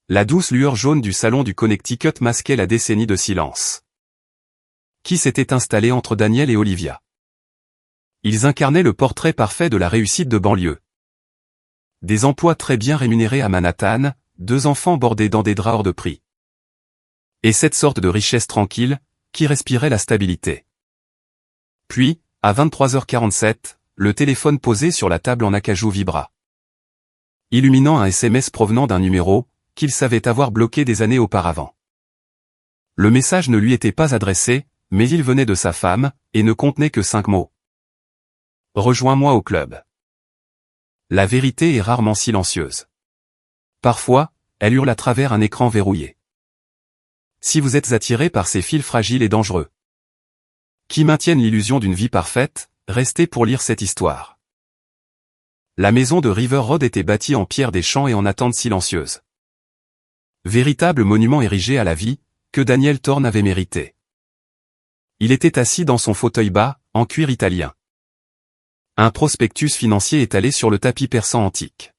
La douce lueur jaune du salon du Connecticut masquait la décennie de silence qui s'était installée entre Daniel et Olivia. Ils incarnaient le portrait parfait de la réussite de banlieue. Des emplois très bien rémunérés à Manhattan, 2 enfants bordés dans des draps hors de prix. Et cette sorte de richesse tranquille, qui respirait la stabilité. Puis, à 23h47, le téléphone posé sur la table en acajou vibra, illuminant un SMS provenant d'un numéro qu'il savait avoir bloqué des années auparavant. Le message ne lui était pas adressé, mais il venait de sa femme, et ne contenait que 5 mots. « Rejoins-moi au club ». La vérité est rarement silencieuse. Parfois, elle hurle à travers un écran verrouillé. Si vous êtes attiré par ces fils fragiles et dangereux, qui maintiennent l'illusion d'une vie parfaite, restez pour lire cette histoire. La maison de River Road était bâtie en pierre des champs et en attente silencieuse. Véritable monument érigé à la vie, que Daniel Thorne avait mérité. Il était assis dans son fauteuil bas, en cuir italien. Un prospectus financier étalé sur le tapis persan antique.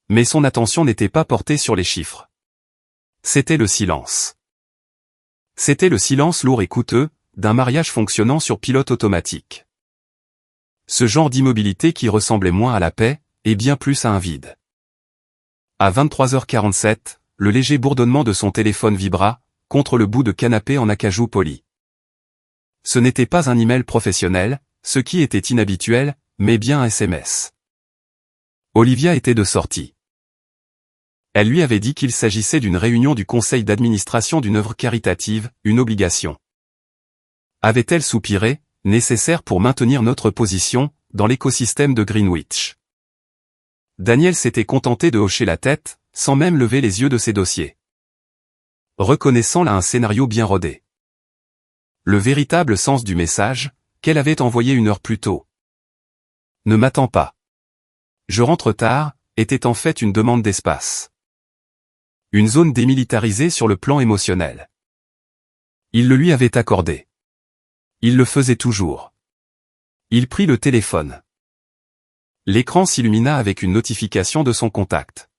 Mais son attention n'était pas portée sur les chiffres. C'était le silence. C'était le silence lourd et coûteux, d'un mariage fonctionnant sur pilote automatique. Ce genre d'immobilité qui ressemblait moins à la paix, et bien plus à un vide. À 23h47, le léger bourdonnement de son téléphone vibra, contre le bout de canapé en acajou poli. Ce n'était pas un email professionnel, ce qui était inhabituel, mais bien un SMS. Olivia était de sortie. Elle lui avait dit qu'il s'agissait d'une réunion du conseil d'administration d'une œuvre caritative, une obligation. Avait-elle soupiré, nécessaire pour maintenir notre position, dans l'écosystème de Greenwich. Daniel s'était contenté de hocher la tête, sans même lever les yeux de ses dossiers. Reconnaissant là un scénario bien rodé. Le véritable sens du message, qu'elle avait envoyé 1 heure plus tôt. Ne m'attends pas. Je rentre tard, était en fait une demande d'espace. Une zone démilitarisée sur le plan émotionnel. Il le lui avait accordé. Il le faisait toujours. Il prit le téléphone. L'écran s'illumina avec une notification de son contact.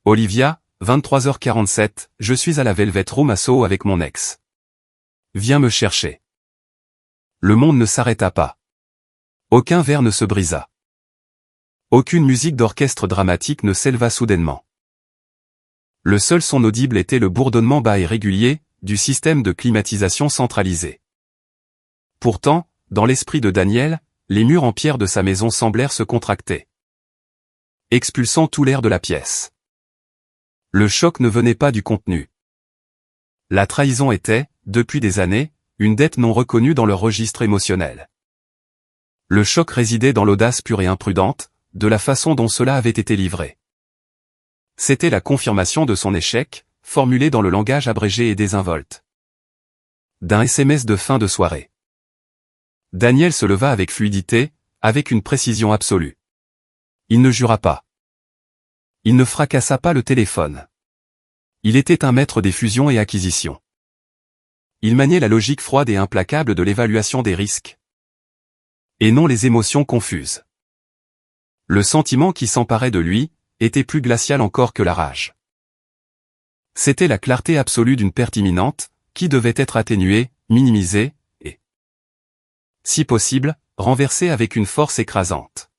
Olivia, 23h47, je suis à la Velvet Room à Soho avec mon ex. Viens me chercher. Le monde ne s'arrêta pas. Aucun verre ne se brisa. Aucune musique d'orchestre dramatique ne s'éleva soudainement. Le seul son audible était le bourdonnement bas et régulier, du système de climatisation centralisé. Pourtant, dans l'esprit de Daniel, les murs en pierre de sa maison semblèrent se contracter, expulsant tout l'air de la pièce. Le choc ne venait pas du contenu. La trahison était, depuis des années, une dette non reconnue dans leur registre émotionnel. Le choc résidait dans l'audace pure et imprudente, de la façon dont cela avait été livré. C'était la confirmation de son échec, formulée dans le langage abrégé et désinvolte d'un SMS de fin de soirée. Daniel se leva avec fluidité, avec une précision absolue. Il ne jura pas. Il ne fracassa pas le téléphone. Il était un maître des fusions et acquisitions. Il maniait la logique froide et implacable de l'évaluation des risques. Et non les émotions confuses. Le sentiment qui s'emparait de lui, était plus glacial encore que la rage. C'était la clarté absolue d'une perte imminente, qui devait être atténuée, minimisée, et, si possible, renversée avec une force écrasante.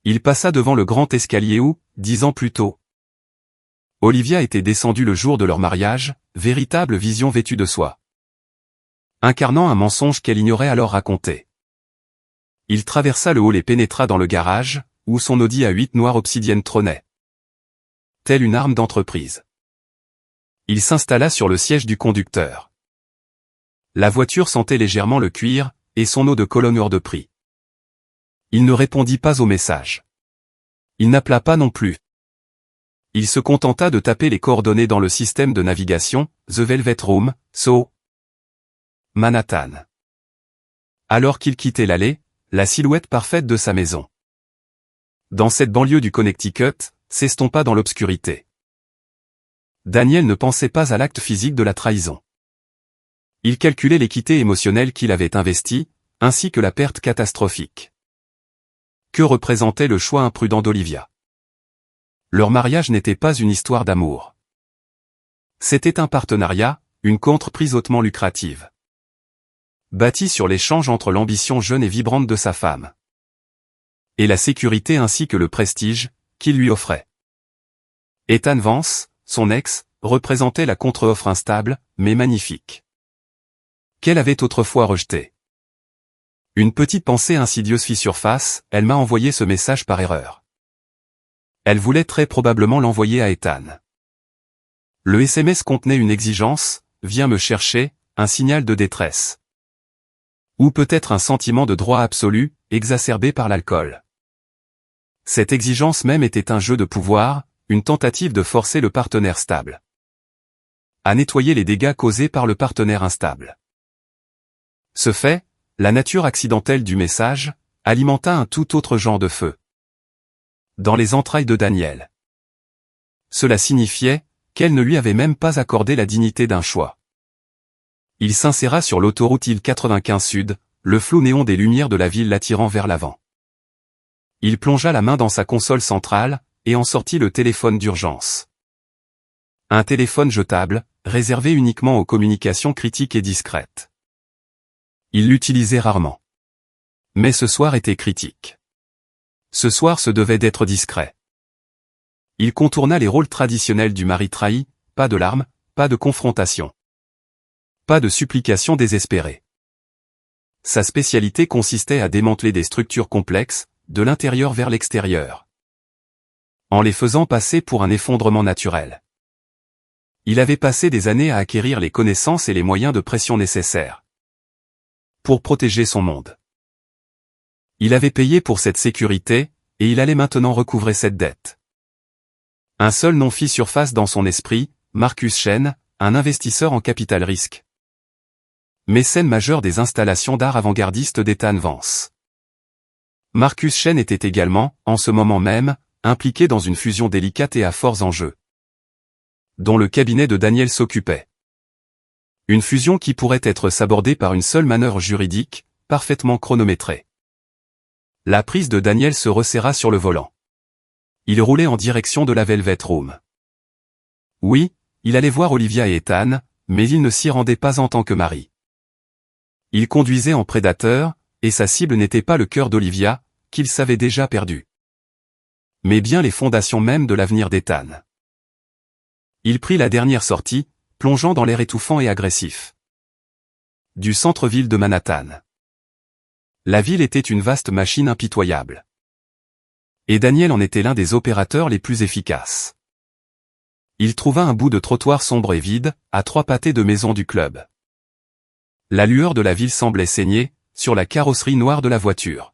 Il passa devant le grand escalier où, 10 ans plus tôt, Olivia était descendue le jour de leur mariage, véritable vision vêtue de soie, incarnant un mensonge qu'elle ignorait alors raconter. Il traversa le hall et pénétra dans le garage, où son Audi A8 noir obsidienne trônait, telle une arme d'entreprise. Il s'installa sur le siège du conducteur. La voiture sentait légèrement le cuir, et son eau de Cologne hors de prix. Il ne répondit pas au message. Il n'appela pas non plus. Il se contenta de taper les coordonnées dans le système de navigation, The Velvet Room, Soho, Manhattan. Alors qu'il quittait l'allée, la silhouette parfaite de sa maison, dans cette banlieue du Connecticut, s'estompa dans l'obscurité. Daniel ne pensait pas à l'acte physique de la trahison. Il calculait l'équité émotionnelle qu'il avait investie, ainsi que la perte catastrophique que représentait le choix imprudent d'Olivia. Leur mariage n'était pas une histoire d'amour. C'était un partenariat, une contre-prise hautement lucrative. Bâtie sur l'échange entre l'ambition jeune et vibrante de sa femme. Et la sécurité ainsi que le prestige, qu'il lui offrait. Ethan Vance, son ex, représentait la contre-offre instable, mais magnifique. Qu'elle avait autrefois rejetée. Une petite pensée insidieuse fit surface, elle m'a envoyé ce message par erreur. Elle voulait très probablement l'envoyer à Ethan. Le SMS contenait une exigence, viens me chercher, un signal de détresse. Ou peut-être un sentiment de droit absolu, exacerbé par l'alcool. Cette exigence même était un jeu de pouvoir, une tentative de forcer le partenaire stable à nettoyer les dégâts causés par le partenaire instable. Ce fait, la nature accidentelle du message, alimenta un tout autre genre de feu. Dans les entrailles de Daniel. Cela signifiait qu'elle ne lui avait même pas accordé la dignité d'un choix. Il s'inséra sur l'autoroute I-95 Sud, le flou néon des lumières de la ville l'attirant vers l'avant. Il plongea la main dans sa console centrale, et en sortit le téléphone d'urgence. Un téléphone jetable, réservé uniquement aux communications critiques et discrètes. Il l'utilisait rarement. Mais ce soir était critique. Ce soir se devait d'être discret. Il contourna les rôles traditionnels du mari trahi, pas de larmes, pas de confrontation. Pas de supplication désespérée. Sa spécialité consistait à démanteler des structures complexes, de l'intérieur vers l'extérieur. En les faisant passer pour un effondrement naturel. Il avait passé des années à acquérir les connaissances et les moyens de pression nécessaires pour protéger son monde. Il avait payé pour cette sécurité, et il allait maintenant recouvrer cette dette. Un seul nom fit surface dans son esprit, Marcus Shen, un investisseur en capital risque. Mécène majeur des installations d'art avant-gardistes d'Ethan Vance. Marcus Shen était également, en ce moment même, impliqué dans une fusion délicate et à forts enjeux, dont le cabinet de Daniel s'occupait. Une fusion qui pourrait être sabordée par une seule manœuvre juridique, parfaitement chronométrée. La prise de Daniel se resserra sur le volant. Il roulait en direction de la Velvet Room. Oui, il allait voir Olivia et Ethan, mais il ne s'y rendait pas en tant que mari. Il conduisait en prédateur, et sa cible n'était pas le cœur d'Olivia, qu'il savait déjà perdu. Mais bien les fondations mêmes de l'avenir d'Ethan. Il prit la dernière sortie, plongeant dans l'air étouffant et agressif du centre-ville de Manhattan. La ville était une vaste machine impitoyable. Et Daniel en était l'un des opérateurs les plus efficaces. Il trouva un bout de trottoir sombre et vide, à 3 pâtés de maisons du club. La lueur de la ville semblait saigner, sur la carrosserie noire de la voiture.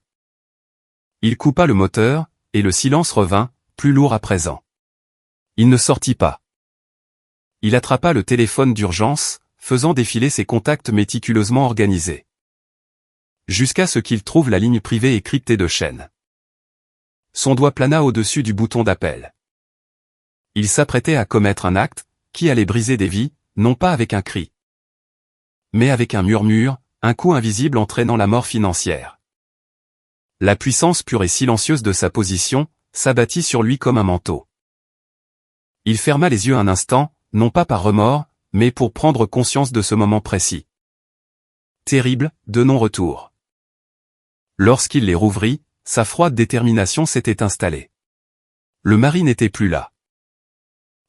Il coupa le moteur, et le silence revint, plus lourd à présent. Il ne sortit pas. Il attrapa le téléphone d'urgence, faisant défiler ses contacts méticuleusement organisés. Jusqu'à ce qu'il trouve la ligne privée et cryptée de Shen. Son doigt plana au-dessus du bouton d'appel. Il s'apprêtait à commettre un acte, qui allait briser des vies, non pas avec un cri, mais avec un murmure, un coup invisible entraînant la mort financière. La puissance pure et silencieuse de sa position, s'abattit sur lui comme un manteau. Il ferma les yeux un instant, non pas par remords, mais pour prendre conscience de ce moment précis. Terrible, de non-retour. Lorsqu'il les rouvrit, sa froide détermination s'était installée. Le mari n'était plus là.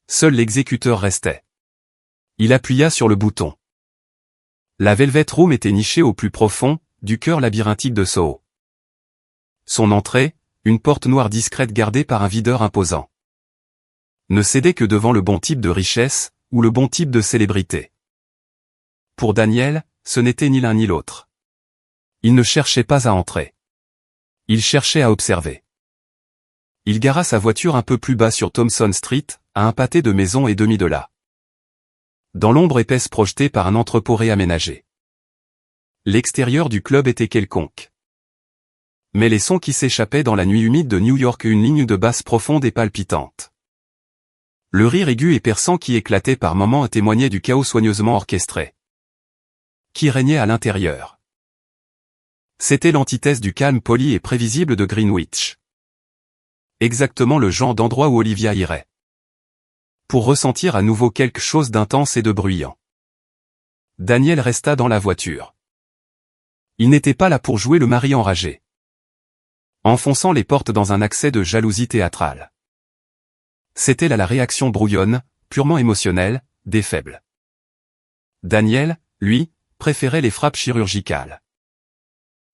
Seul l'exécuteur restait. Il appuya sur le bouton. La Velvet Room était nichée au plus profond, du cœur labyrinthique de Soho. Son entrée, une porte noire discrète gardée par un videur imposant, ne cédait que devant le bon type de richesse, ou le bon type de célébrité. Pour Daniel, ce n'était ni l'un ni l'autre. Il ne cherchait pas à entrer. Il cherchait à observer. Il gara sa voiture un peu plus bas sur Thompson Street, à un pâté de maisons et demi de là. Dans l'ombre épaisse projetée par un entrepôt réaménagé. L'extérieur du club était quelconque. Mais les sons qui s'échappaient dans la nuit humide de New York, une ligne de basse profonde et palpitante. Le rire aigu et perçant qui éclatait par moments témoignait du chaos soigneusement orchestré qui régnait à l'intérieur. C'était l'antithèse du calme poli et prévisible de Greenwich. exactement le genre d'endroit où Olivia irait. Pour ressentir à nouveau quelque chose d'intense et de bruyant. Daniel resta dans la voiture. Il n'était pas là pour jouer le mari enragé. Enfonçant les portes dans un accès de jalousie théâtrale. C'était là la réaction brouillonne, purement émotionnelle, des faibles. Daniel, lui, préférait les frappes chirurgicales.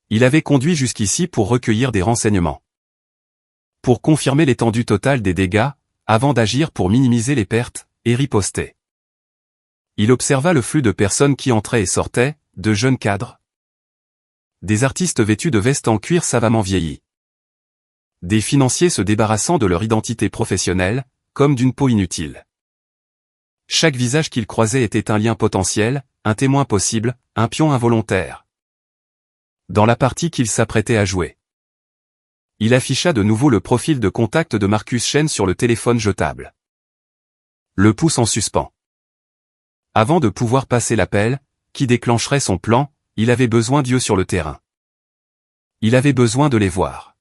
Il avait conduit jusqu'ici pour recueillir des renseignements. Pour confirmer l'étendue totale des dégâts, avant d'agir pour minimiser les pertes, et riposter. Il observa le flux de personnes qui entraient et sortaient, de jeunes cadres. Des artistes vêtus de vestes en cuir savamment vieillies. Des financiers se débarrassant de leur identité professionnelle, comme d'une peau inutile. Chaque visage qu'il croisait était un lien potentiel, un témoin possible, un pion involontaire. Dans la partie qu'il s'apprêtait à jouer. Il afficha de nouveau le profil de contact de Marcus Chen sur le téléphone jetable. Le pouce en suspens. Avant de pouvoir passer l'appel, qui déclencherait son plan, il avait besoin d'yeux sur le terrain. Il avait besoin de les voir.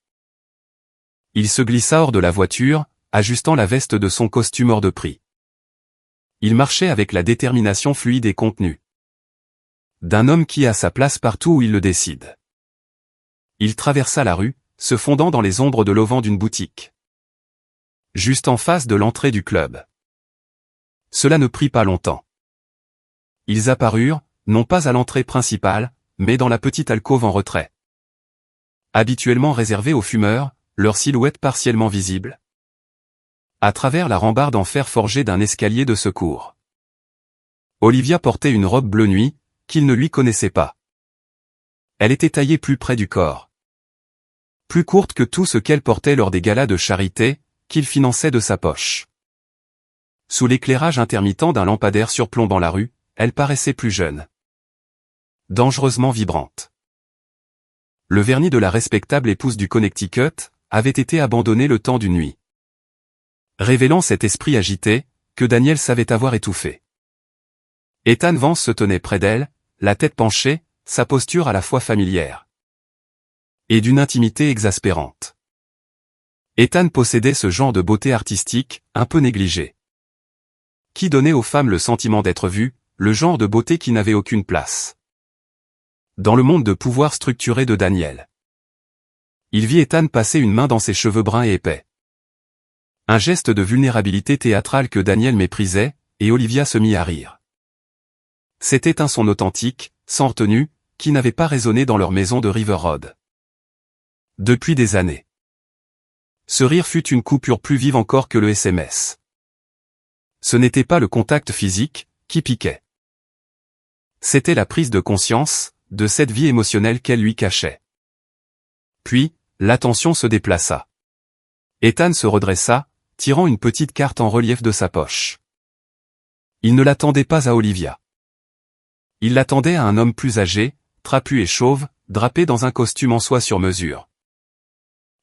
Il se glissa hors de la voiture, ajustant la veste de son costume hors de prix. Il marchait avec la détermination fluide et contenue. D'un homme qui a sa place partout où il le décide. Il traversa la rue, se fondant dans les ombres de l'auvent d'une boutique. Juste en face de l'entrée du club. Cela ne prit pas longtemps. Ils apparurent, non pas à l'entrée principale, mais dans la petite alcôve en retrait. Habituellement réservée aux fumeurs, leur silhouette partiellement visible. À travers la rambarde en fer forgé d'un escalier de secours. Olivia portait une robe bleu nuit, qu'il ne lui connaissait pas. Elle était taillée plus près du corps. Plus courte que tout ce qu'elle portait lors des galas de charité, qu'il finançait de sa poche. Sous l'éclairage intermittent d'un lampadaire surplombant la rue, elle paraissait plus jeune. Dangereusement vibrante. Le vernis de la respectable épouse du Connecticut avait été abandonné le temps d'une nuit. Révélant cet esprit agité, que Daniel savait avoir étouffé. Ethan Vance se tenait près d'elle, la tête penchée, sa posture à la fois familière. Et d'une intimité exaspérante. Ethan possédait ce genre de beauté artistique, un peu négligée. Qui donnait aux femmes le sentiment d'être vues, le genre de beauté qui n'avait aucune place. Dans le monde de pouvoir structuré de Daniel. Il vit Ethan passer une main dans ses cheveux bruns et épais. Un geste de vulnérabilité théâtrale que Daniel méprisait, et Olivia se mit à rire. C'était un son authentique, sans retenue, qui n'avait pas résonné dans leur maison de River Road. Depuis des années. Ce rire fut une coupure plus vive encore que le SMS. Ce n'était pas le contact physique, qui piquait. C'était la prise de conscience, de cette vie émotionnelle qu'elle lui cachait. Puis, l'attention se déplaça. Ethan se redressa, tirant une petite carte en relief de sa poche. Il ne l'attendait pas à Olivia. Il l'attendait à un homme plus âgé, trapu et chauve, drapé dans un costume en soie sur mesure.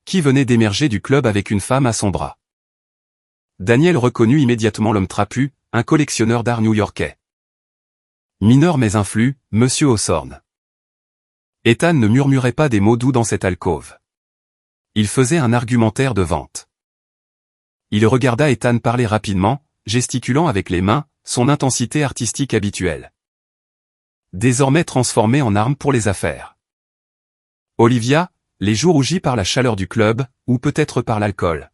Qui venait d'émerger du club avec une femme à son bras. Daniel reconnut immédiatement l'homme trapu, un collectionneur d'art new-yorkais. Mineur mais influx, Monsieur Hawthorne. Ethan ne murmurait pas des mots doux dans cette alcôve. Il faisait un argumentaire de vente. Il regarda Ethan parler rapidement, gesticulant avec les mains, son intensité artistique habituelle. Désormais transformée en arme pour les affaires. Olivia, les joues rougies par la chaleur du club, ou peut-être par l'alcool,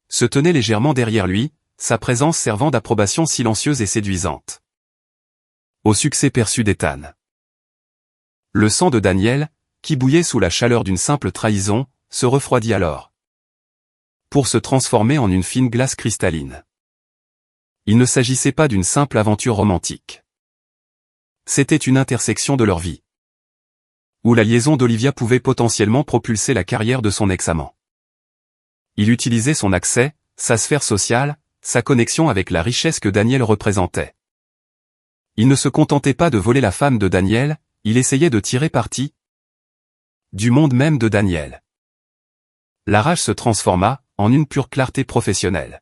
se tenait légèrement derrière lui, sa présence servant d'approbation silencieuse et séduisante. Au succès perçu d'Ethan. Le sang de Daniel, qui bouillait sous la chaleur d'une simple trahison, se refroidit alors. Pour se transformer en une fine glace cristalline. Il ne s'agissait pas d'une simple aventure romantique. C'était une intersection de leur vie. Où la liaison d'Olivia pouvait potentiellement propulser la carrière de son ex-amant. Il utilisait son accès, sa sphère sociale, sa connexion avec la richesse que Daniel représentait. Il ne se contentait pas de voler la femme de Daniel, il essayait de tirer parti du monde même de Daniel. La rage se transforma en une pure clarté professionnelle.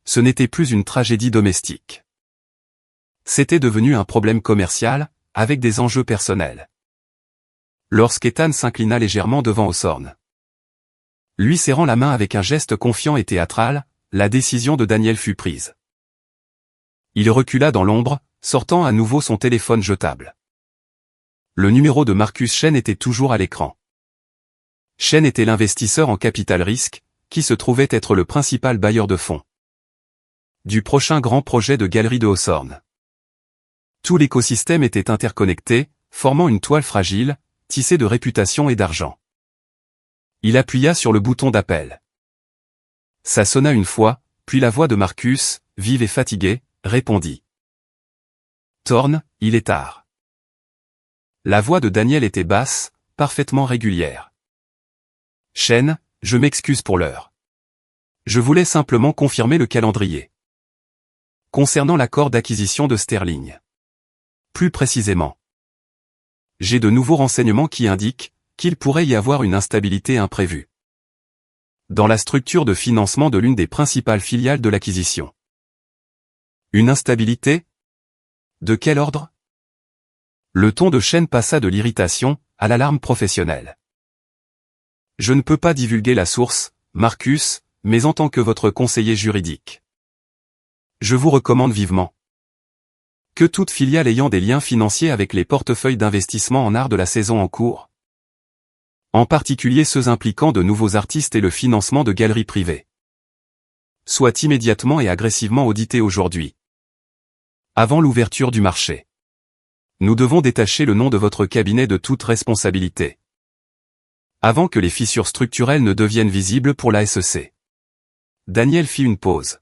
Ce n'était plus une tragédie domestique. C'était devenu un problème commercial, avec des enjeux personnels. Lorsqu'Ethan s'inclina légèrement devant Hawthorne. Lui serrant la main avec un geste confiant et théâtral, la décision de Daniel fut prise. Il recula dans l'ombre, sortant à nouveau son téléphone jetable. Le numéro de Marcus Chen était toujours à l'écran. Chen était l'investisseur en capital risque, qui se trouvait être le principal bailleur de fonds du prochain grand projet de galerie de Hawthorne. Tout l'écosystème était interconnecté, formant une toile fragile, tissée de réputation et d'argent. Il appuya sur le bouton d'appel. Ça sonna une fois, puis la voix de Marcus, vive et fatiguée, répondit. Thorne, il est tard. La voix de Daniel était basse, parfaitement régulière. Chen, je m'excuse pour l'heure. Je voulais simplement confirmer le calendrier. Concernant l'accord d'acquisition de Sterling. Plus précisément. J'ai de nouveaux renseignements qui indiquent qu'il pourrait y avoir une instabilité imprévue dans la structure de financement de l'une des principales filiales de l'acquisition. Une instabilité? De quel ordre? Le ton de Chen passa de l'irritation à l'alarme professionnelle. Je ne peux pas divulguer la source, Marcus, mais en tant que votre conseiller juridique. Je vous recommande vivement que toute filiale ayant des liens financiers avec les portefeuilles d'investissement en art de la saison en cours, en particulier ceux impliquant de nouveaux artistes et le financement de galeries privées, soit immédiatement et agressivement auditée aujourd'hui, avant l'ouverture du marché. Nous devons détacher le nom de votre cabinet de toute responsabilité, avant que les fissures structurelles ne deviennent visibles pour la SEC. Daniel fit une pause,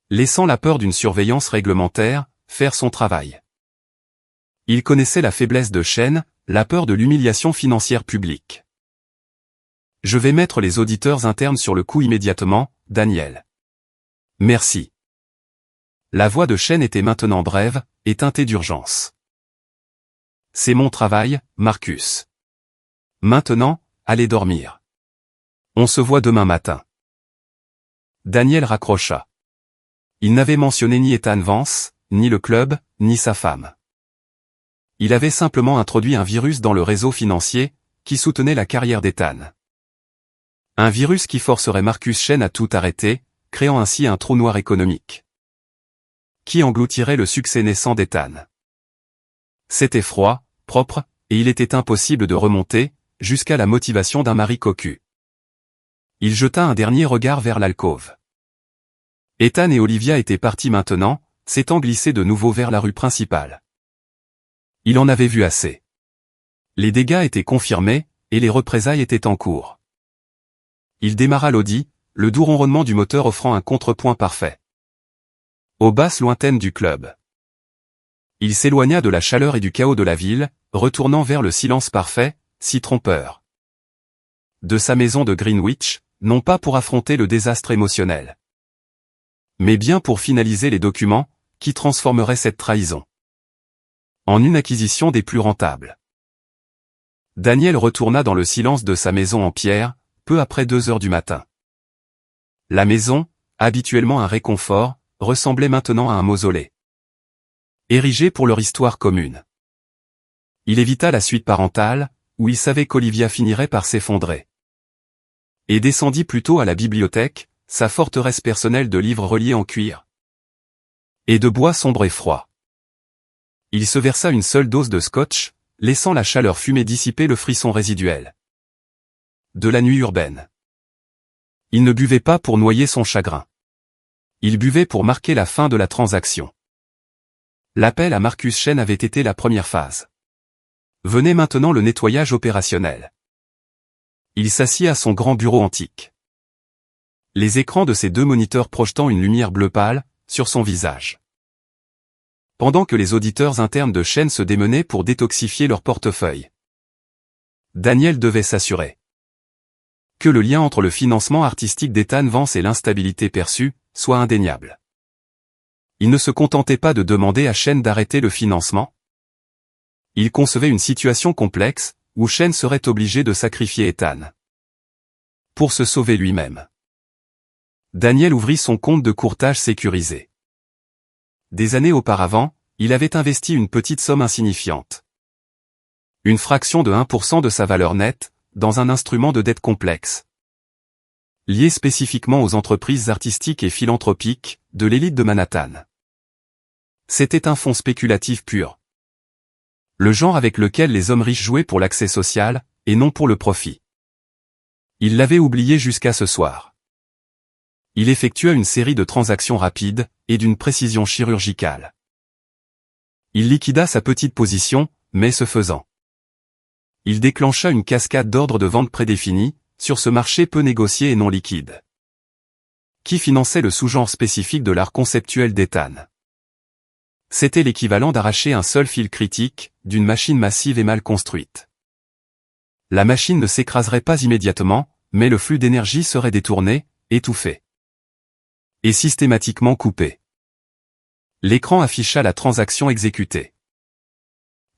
laissant la peur d'une surveillance réglementaire faire son travail. Il connaissait la faiblesse de Chen, la peur de l'humiliation financière publique. Je vais mettre les auditeurs internes sur le coup immédiatement, Daniel. Merci. La voix de Chen était maintenant brève, et teintée d'urgence. C'est mon travail, Marcus. Maintenant, allez dormir. On se voit demain matin. Daniel raccrocha. Il n'avait mentionné ni Ethan Vance, ni le club, ni sa femme. Il avait simplement introduit un virus dans le réseau financier, qui soutenait la carrière d'Ethan. Un virus qui forcerait Marcus Chen à tout arrêter, créant ainsi un trou noir économique, qui engloutirait le succès naissant d'Ethan. C'était froid, propre, et il était impossible de remonter, jusqu'à la motivation d'un mari cocu. Il jeta un dernier regard vers l'alcôve. Ethan et Olivia étaient partis maintenant, s'étant glissés de nouveau vers la rue principale. Il en avait vu assez. Les dégâts étaient confirmés, et les représailles étaient en cours. Il démarra l'Audi, le doux ronronnement du moteur offrant un contrepoint parfait aux basses lointaines du club. Il s'éloigna de la chaleur et du chaos de la ville, retournant vers le silence parfait, si trompeur, de sa maison de Greenwich, non pas pour affronter le désastre émotionnel, mais bien pour finaliser les documents, qui transformeraient cette trahison en une acquisition des plus rentables. Daniel retourna dans le silence de sa maison en pierre, peu après 2 heures du matin. La maison, habituellement un réconfort, ressemblait maintenant à un mausolée, érigé pour leur histoire commune. Il évita la suite parentale, où il savait qu'Olivia finirait par s'effondrer, et descendit plutôt à la bibliothèque, sa forteresse personnelle de livres reliés en cuir et de bois sombre et froid. Il se versa une seule dose de scotch, laissant la chaleur fumée dissiper le frisson résiduel de la nuit urbaine. Il ne buvait pas pour noyer son chagrin. Il buvait pour marquer la fin de la transaction. L'appel à Marcus Chen avait été la première phase. Venait maintenant le nettoyage opérationnel. Il s'assit à son grand bureau antique, les écrans de ses 2 moniteurs projetant une lumière bleu pâle sur son visage. Pendant que les auditeurs internes de Chen se démenaient pour détoxifier leur portefeuille, Daniel devait s'assurer que le lien entre le financement artistique d'Ethan Vance et l'instabilité perçue soit indéniable. Il ne se contentait pas de demander à Chen d'arrêter le financement. Il concevait une situation complexe, où Chen serait obligé de sacrifier Ethan pour se sauver lui-même. Daniel ouvrit son compte de courtage sécurisé. Des années auparavant, il avait investi une petite somme insignifiante, une fraction de 1% de sa valeur nette, dans un instrument de dette complexe, lié spécifiquement aux entreprises artistiques et philanthropiques de l'élite de Manhattan. C'était un fonds spéculatif pur. Le genre avec lequel les hommes riches jouaient pour l'accès social, et non pour le profit. Il l'avait oublié jusqu'à ce soir. Il effectua une série de transactions rapides, et d'une précision chirurgicale. Il liquida sa petite position, mais ce faisant, il déclencha une cascade d'ordres de vente prédéfinis, sur ce marché peu négocié et non liquide, qui finançait le sous-genre spécifique de l'art conceptuel d'Ethan. C'était l'équivalent d'arracher un seul fil critique, d'une machine massive et mal construite. La machine ne s'écraserait pas immédiatement, mais le flux d'énergie serait détourné, étouffé, et systématiquement coupé. L'écran afficha la transaction exécutée.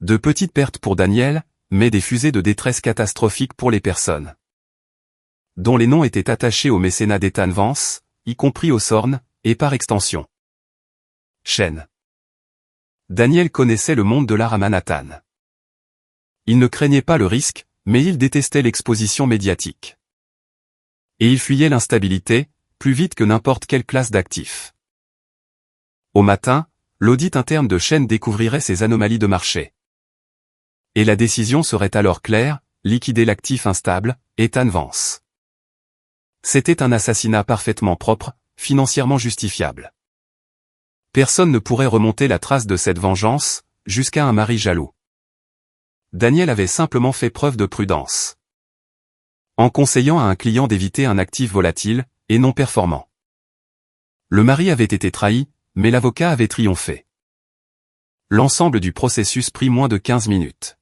De petites pertes pour Daniel, mais des fusées de détresse catastrophiques pour les personnes dont les noms étaient attachés au mécénat d'Ethan Vance, y compris Hawthorne, et par extension Chen. Daniel connaissait le monde de l'art à Manhattan. Il ne craignait pas le risque, mais il détestait l'exposition médiatique. Et il fuyait l'instabilité, plus vite que n'importe quelle classe d'actifs. Au matin, l'audit interne de Chen découvrirait ces anomalies de marché. Et la décision serait alors claire, liquider l'actif instable, Ethan Vance. C'était un assassinat parfaitement propre, financièrement justifiable. Personne ne pourrait remonter la trace de cette vengeance, jusqu'à un mari jaloux. Daniel avait simplement fait preuve de prudence, en conseillant à un client d'éviter un actif volatile, et non performant. Le mari avait été trahi, mais l'avocat avait triomphé. L'ensemble du processus prit moins de 15 minutes.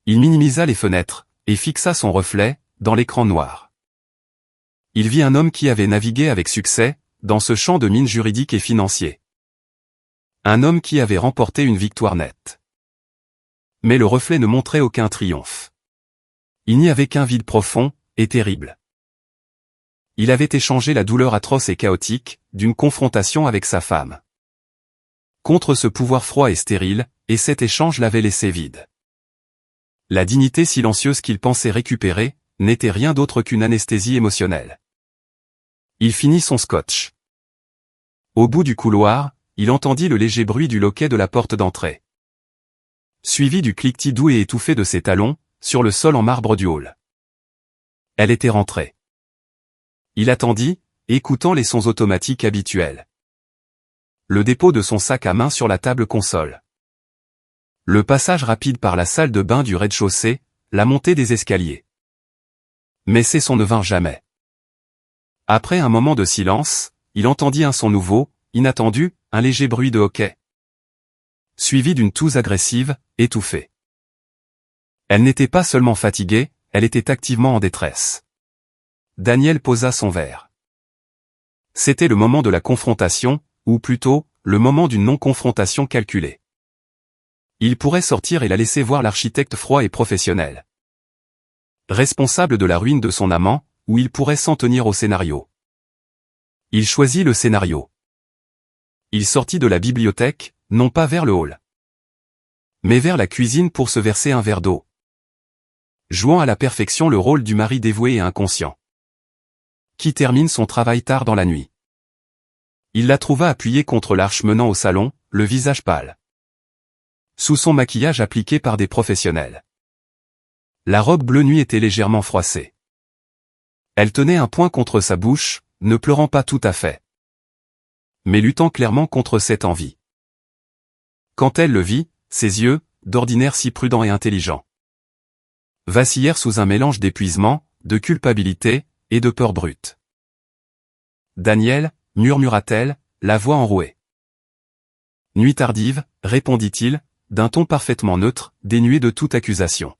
Il minimisa les fenêtres, et fixa son reflet, dans l'écran noir. Il vit un homme qui avait navigué avec succès, dans ce champ de mines juridique et financier. Un homme qui avait remporté une victoire nette. Mais le reflet ne montrait aucun triomphe. Il n'y avait qu'un vide profond, et terrible. Il avait échangé la douleur atroce et chaotique, d'une confrontation avec sa femme, contre ce pouvoir froid et stérile, et cet échange l'avait laissé vide. La dignité silencieuse qu'il pensait récupérer, n'était rien d'autre qu'une anesthésie émotionnelle. Il finit son scotch. Au bout du couloir, il entendit le léger bruit du loquet de la porte d'entrée, suivi du cliquetis doux et étouffé de ses talons, sur le sol en marbre du hall. Elle était rentrée. Il attendit, écoutant les sons automatiques habituels. Le dépôt de son sac à main sur la table console. Le passage rapide par la salle de bain du rez-de-chaussée, la montée des escaliers. Mais ces sons ne vinrent jamais. Après un moment de silence, il entendit un son nouveau, inattendu, un léger bruit de hoquet, suivi d'une toux agressive, étouffée. Elle n'était pas seulement fatiguée, elle était activement en détresse. Daniel posa son verre. C'était le moment de la confrontation, ou plutôt, le moment d'une non-confrontation calculée. Il pourrait sortir et la laisser voir l'architecte froid et professionnel, responsable de la ruine de son amant, ou il pourrait s'en tenir au scénario. Il choisit le scénario. Il sortit de la bibliothèque, non pas vers le hall, mais vers la cuisine pour se verser un verre d'eau, jouant à la perfection le rôle du mari dévoué et inconscient, qui termine son travail tard dans la nuit. Il la trouva appuyée contre l'arche menant au salon, le visage pâle, sous son maquillage appliqué par des professionnels. La robe bleu nuit était légèrement froissée. Elle tenait un poing contre sa bouche, ne pleurant pas tout à fait, mais luttant clairement contre cette envie. Quand elle le vit, ses yeux, d'ordinaire si prudents et intelligents, vacillèrent sous un mélange d'épuisement, de culpabilité, et de peur brute. « Daniel » murmura-t-elle, la voix enrouée. « Nuit tardive » répondit-il, d'un ton parfaitement neutre, dénué de toute accusation.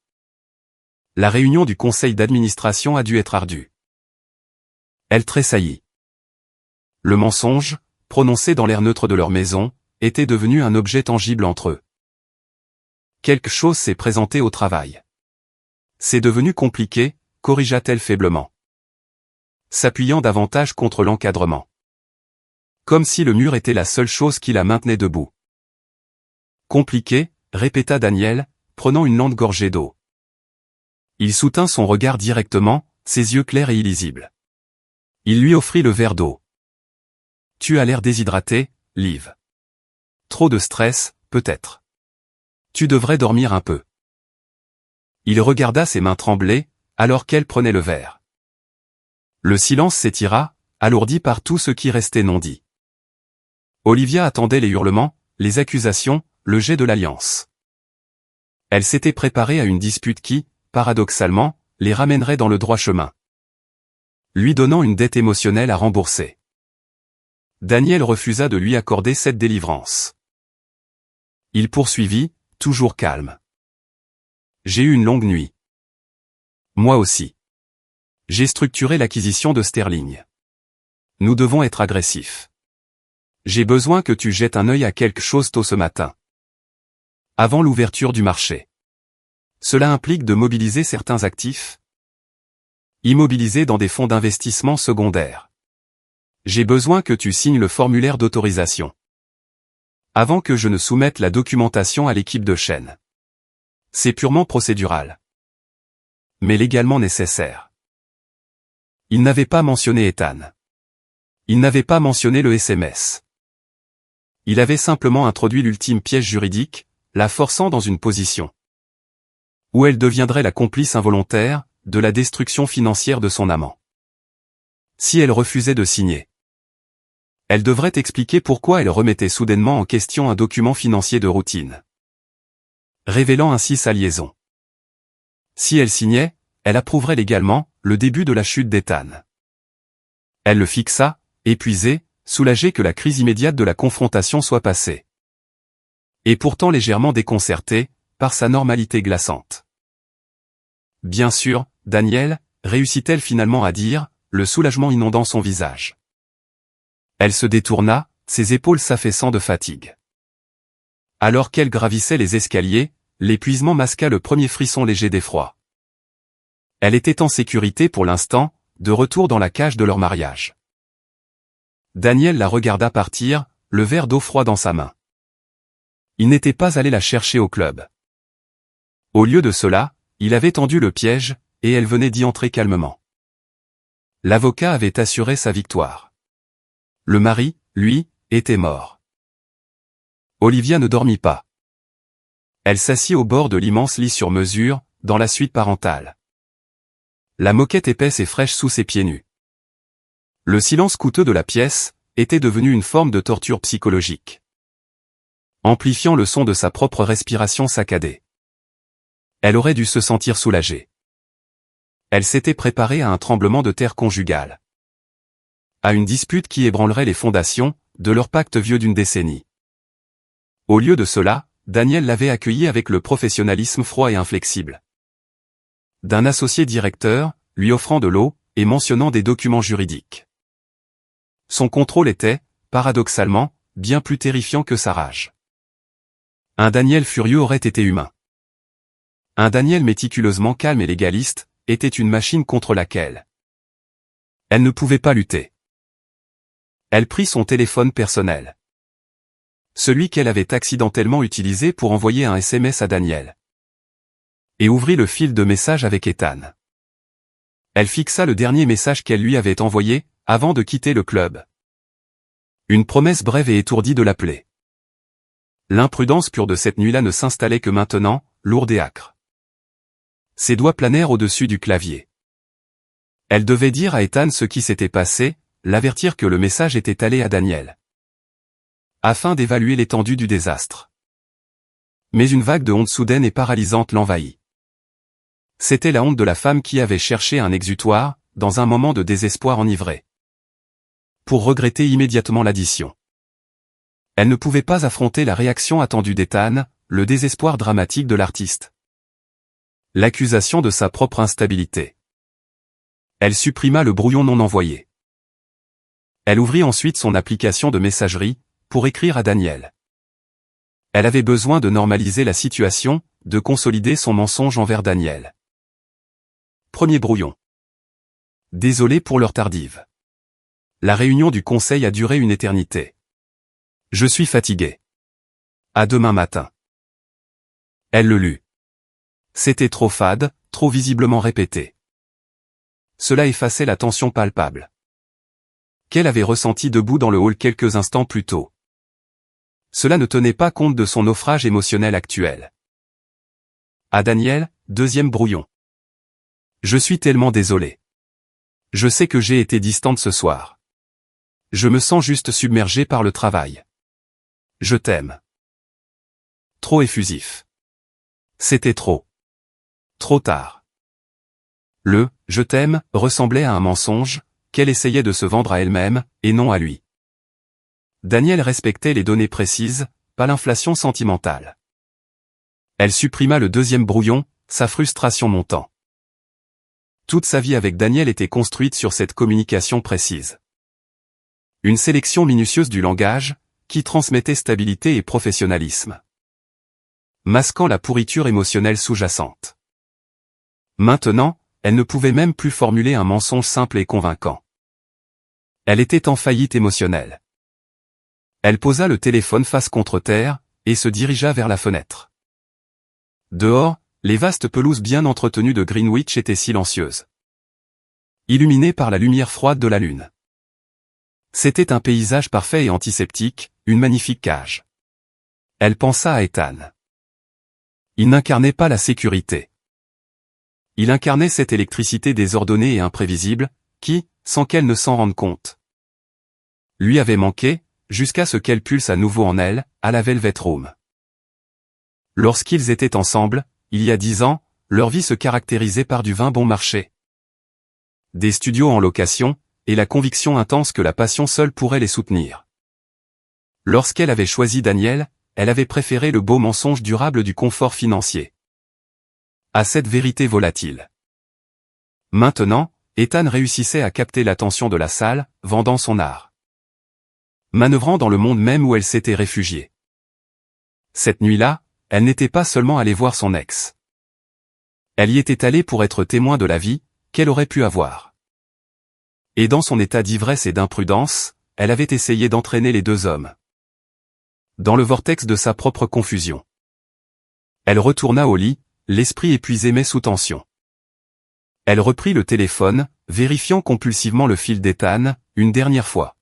La réunion du conseil d'administration a dû être ardue. Elle tressaillit. Le mensonge, prononcé dans l'air neutre de leur maison, était devenu un objet tangible entre eux. Quelque chose s'est présenté au travail. C'est devenu compliqué, corrigea-t-elle faiblement, s'appuyant davantage contre l'encadrement. Comme si le mur était la seule chose qui la maintenait debout. Compliqué, répéta Daniel, prenant une lente gorgée d'eau. Il soutint son regard directement, ses yeux clairs et illisibles. Il lui offrit le verre d'eau. Tu as l'air déshydraté, Liv. Trop de stress, peut-être. Tu devrais dormir un peu. Il regarda ses mains trembler, alors qu'elle prenait le verre. Le silence s'étira, alourdi par tout ce qui restait non dit. Olivia attendait les hurlements, les accusations, le jet de l'alliance. Elle s'était préparée à une dispute qui, paradoxalement, les ramènerait dans le droit chemin. Lui donnant une dette émotionnelle à rembourser. Daniel refusa de lui accorder cette délivrance. Il poursuivit, toujours calme. J'ai eu une longue nuit. Moi aussi. J'ai structuré l'acquisition de Sterling. Nous devons être agressifs. J'ai besoin que tu jettes un œil à quelque chose tôt ce matin. Avant l'ouverture du marché. Cela implique de mobiliser certains actifs. Immobilisés dans des fonds d'investissement secondaires. J'ai besoin que tu signes le formulaire d'autorisation. Avant que je ne soumette la documentation à l'équipe de chaîne. C'est purement procédural. Mais légalement nécessaire. Il n'avait pas mentionné Ethan. Il n'avait pas mentionné le SMS. Il avait simplement introduit l'ultime piège juridique, la forçant dans une position où elle deviendrait la complice involontaire de la destruction financière de son amant. Si elle refusait de signer, elle devrait expliquer pourquoi elle remettait soudainement en question un document financier de routine, révélant ainsi sa liaison. Si elle signait, elle approuverait légalement le début de la chute d'Ethan. Elle le fixa, épuisée, soulagée que la crise immédiate de la confrontation soit passée. Et pourtant légèrement déconcertée, par sa normalité glaçante. Bien sûr, Daniel, réussit-elle finalement à dire, le soulagement inondant son visage. Elle se détourna, ses épaules s'affaissant de fatigue. Alors qu'elle gravissait les escaliers, l'épuisement masqua le premier frisson léger d'effroi. Elle était en sécurité pour l'instant, de retour dans la cage de leur mariage. Daniel la regarda partir, le verre d'eau froid dans sa main. Il n'était pas allé la chercher au club. Au lieu de cela, il avait tendu le piège, et elle venait d'y entrer calmement. L'avocat avait assuré sa victoire. Le mari, lui, était mort. Olivia ne dormit pas. Elle s'assit au bord de l'immense lit sur mesure, dans la suite parentale. La moquette épaisse et fraîche sous ses pieds nus. Le silence coûteux de la pièce était devenu une forme de torture psychologique, amplifiant le son de sa propre respiration saccadée. Elle aurait dû se sentir soulagée. Elle s'était préparée à un tremblement de terre conjugal. À une dispute qui ébranlerait les fondations de leur pacte vieux d'une décennie. Au lieu de cela, Daniel l'avait accueilli avec le professionnalisme froid et inflexible d'un associé directeur, lui offrant de l'eau et mentionnant des documents juridiques. Son contrôle était, paradoxalement, bien plus terrifiant que sa rage. Un Daniel furieux aurait été humain. Un Daniel méticuleusement calme et légaliste, était une machine contre laquelle elle ne pouvait pas lutter. Elle prit son téléphone personnel. Celui qu'elle avait accidentellement utilisé pour envoyer un SMS à Daniel. Et ouvrit le fil de messages avec Ethan. Elle fixa le dernier message qu'elle lui avait envoyé, avant de quitter le club. Une promesse brève et étourdie de l'appeler. L'imprudence pure de cette nuit-là ne s'installait que maintenant, lourde et âcre. Ses doigts planèrent au-dessus du clavier. Elle devait dire à Ethan ce qui s'était passé, l'avertir que le message était allé à Daniel. Afin d'évaluer l'étendue du désastre. Mais une vague de honte soudaine et paralysante l'envahit. C'était la honte de la femme qui avait cherché un exutoire, dans un moment de désespoir enivré. Pour regretter immédiatement l'addition. Elle ne pouvait pas affronter la réaction attendue d'Ethan, le désespoir dramatique de l'artiste. L'accusation de sa propre instabilité. Elle supprima le brouillon non envoyé. Elle ouvrit ensuite son application de messagerie, pour écrire à Daniel. Elle avait besoin de normaliser la situation, de consolider son mensonge envers Daniel. Premier brouillon. Désolé pour l'heure tardive. La réunion du conseil a duré une éternité. Je suis fatigué. À demain matin. Elle le lut. C'était trop fade, trop visiblement répété. Cela effaçait la tension palpable. qu'elle avait ressenti debout dans le hall quelques instants plus tôt. Cela ne tenait pas compte de son naufrage émotionnel actuel. À Daniel, deuxième brouillon. Je suis tellement désolé. Je sais que j'ai été distante ce soir. Je me sens juste submergé par le travail. Je t'aime. Trop effusif. C'était trop. Trop tard. Le « je t'aime » ressemblait à un mensonge, qu'elle essayait de se vendre à elle-même, et non à lui. Daniel respectait les données précises, pas l'inflation sentimentale. Elle supprima le deuxième brouillon, sa frustration montant. Toute sa vie avec Daniel était construite sur cette communication précise. Une sélection minutieuse du langage, qui transmettait stabilité et professionnalisme, masquant la pourriture émotionnelle sous-jacente. Maintenant, elle ne pouvait même plus formuler un mensonge simple et convaincant. Elle était en faillite émotionnelle. Elle posa le téléphone face contre terre, et se dirigea vers la fenêtre. Dehors, les vastes pelouses bien entretenues de Greenwich étaient silencieuses, illuminées par la lumière froide de la lune. C'était un paysage parfait et antiseptique, une magnifique cage. Elle pensa à Ethan. Il n'incarnait pas la sécurité. Il incarnait cette électricité désordonnée et imprévisible, qui, sans qu'elle ne s'en rende compte, lui avait manqué, jusqu'à ce qu'elle pulse à nouveau en elle, à la Velvet Room. Lorsqu'ils étaient ensemble, il y a 10 ans, leur vie se caractérisait par du vin bon marché, des studios en location, et la conviction intense que la passion seule pourrait les soutenir. Lorsqu'elle avait choisi Daniel, elle avait préféré le beau mensonge durable du confort financier à cette vérité volatile. Maintenant, Ethan réussissait à capter l'attention de la salle, vendant son art, manœuvrant dans le monde même où elle s'était réfugiée. Cette nuit-là, elle n'était pas seulement allée voir son ex. Elle y était allée pour être témoin de la vie qu'elle aurait pu avoir. Et dans son état d'ivresse et d'imprudence, elle avait essayé d'entraîner les deux hommes dans le vortex de sa propre confusion. Elle retourna au lit, l'esprit épuisé mais sous tension. Elle reprit le téléphone, vérifiant compulsivement le fil d'Ethan, une dernière fois.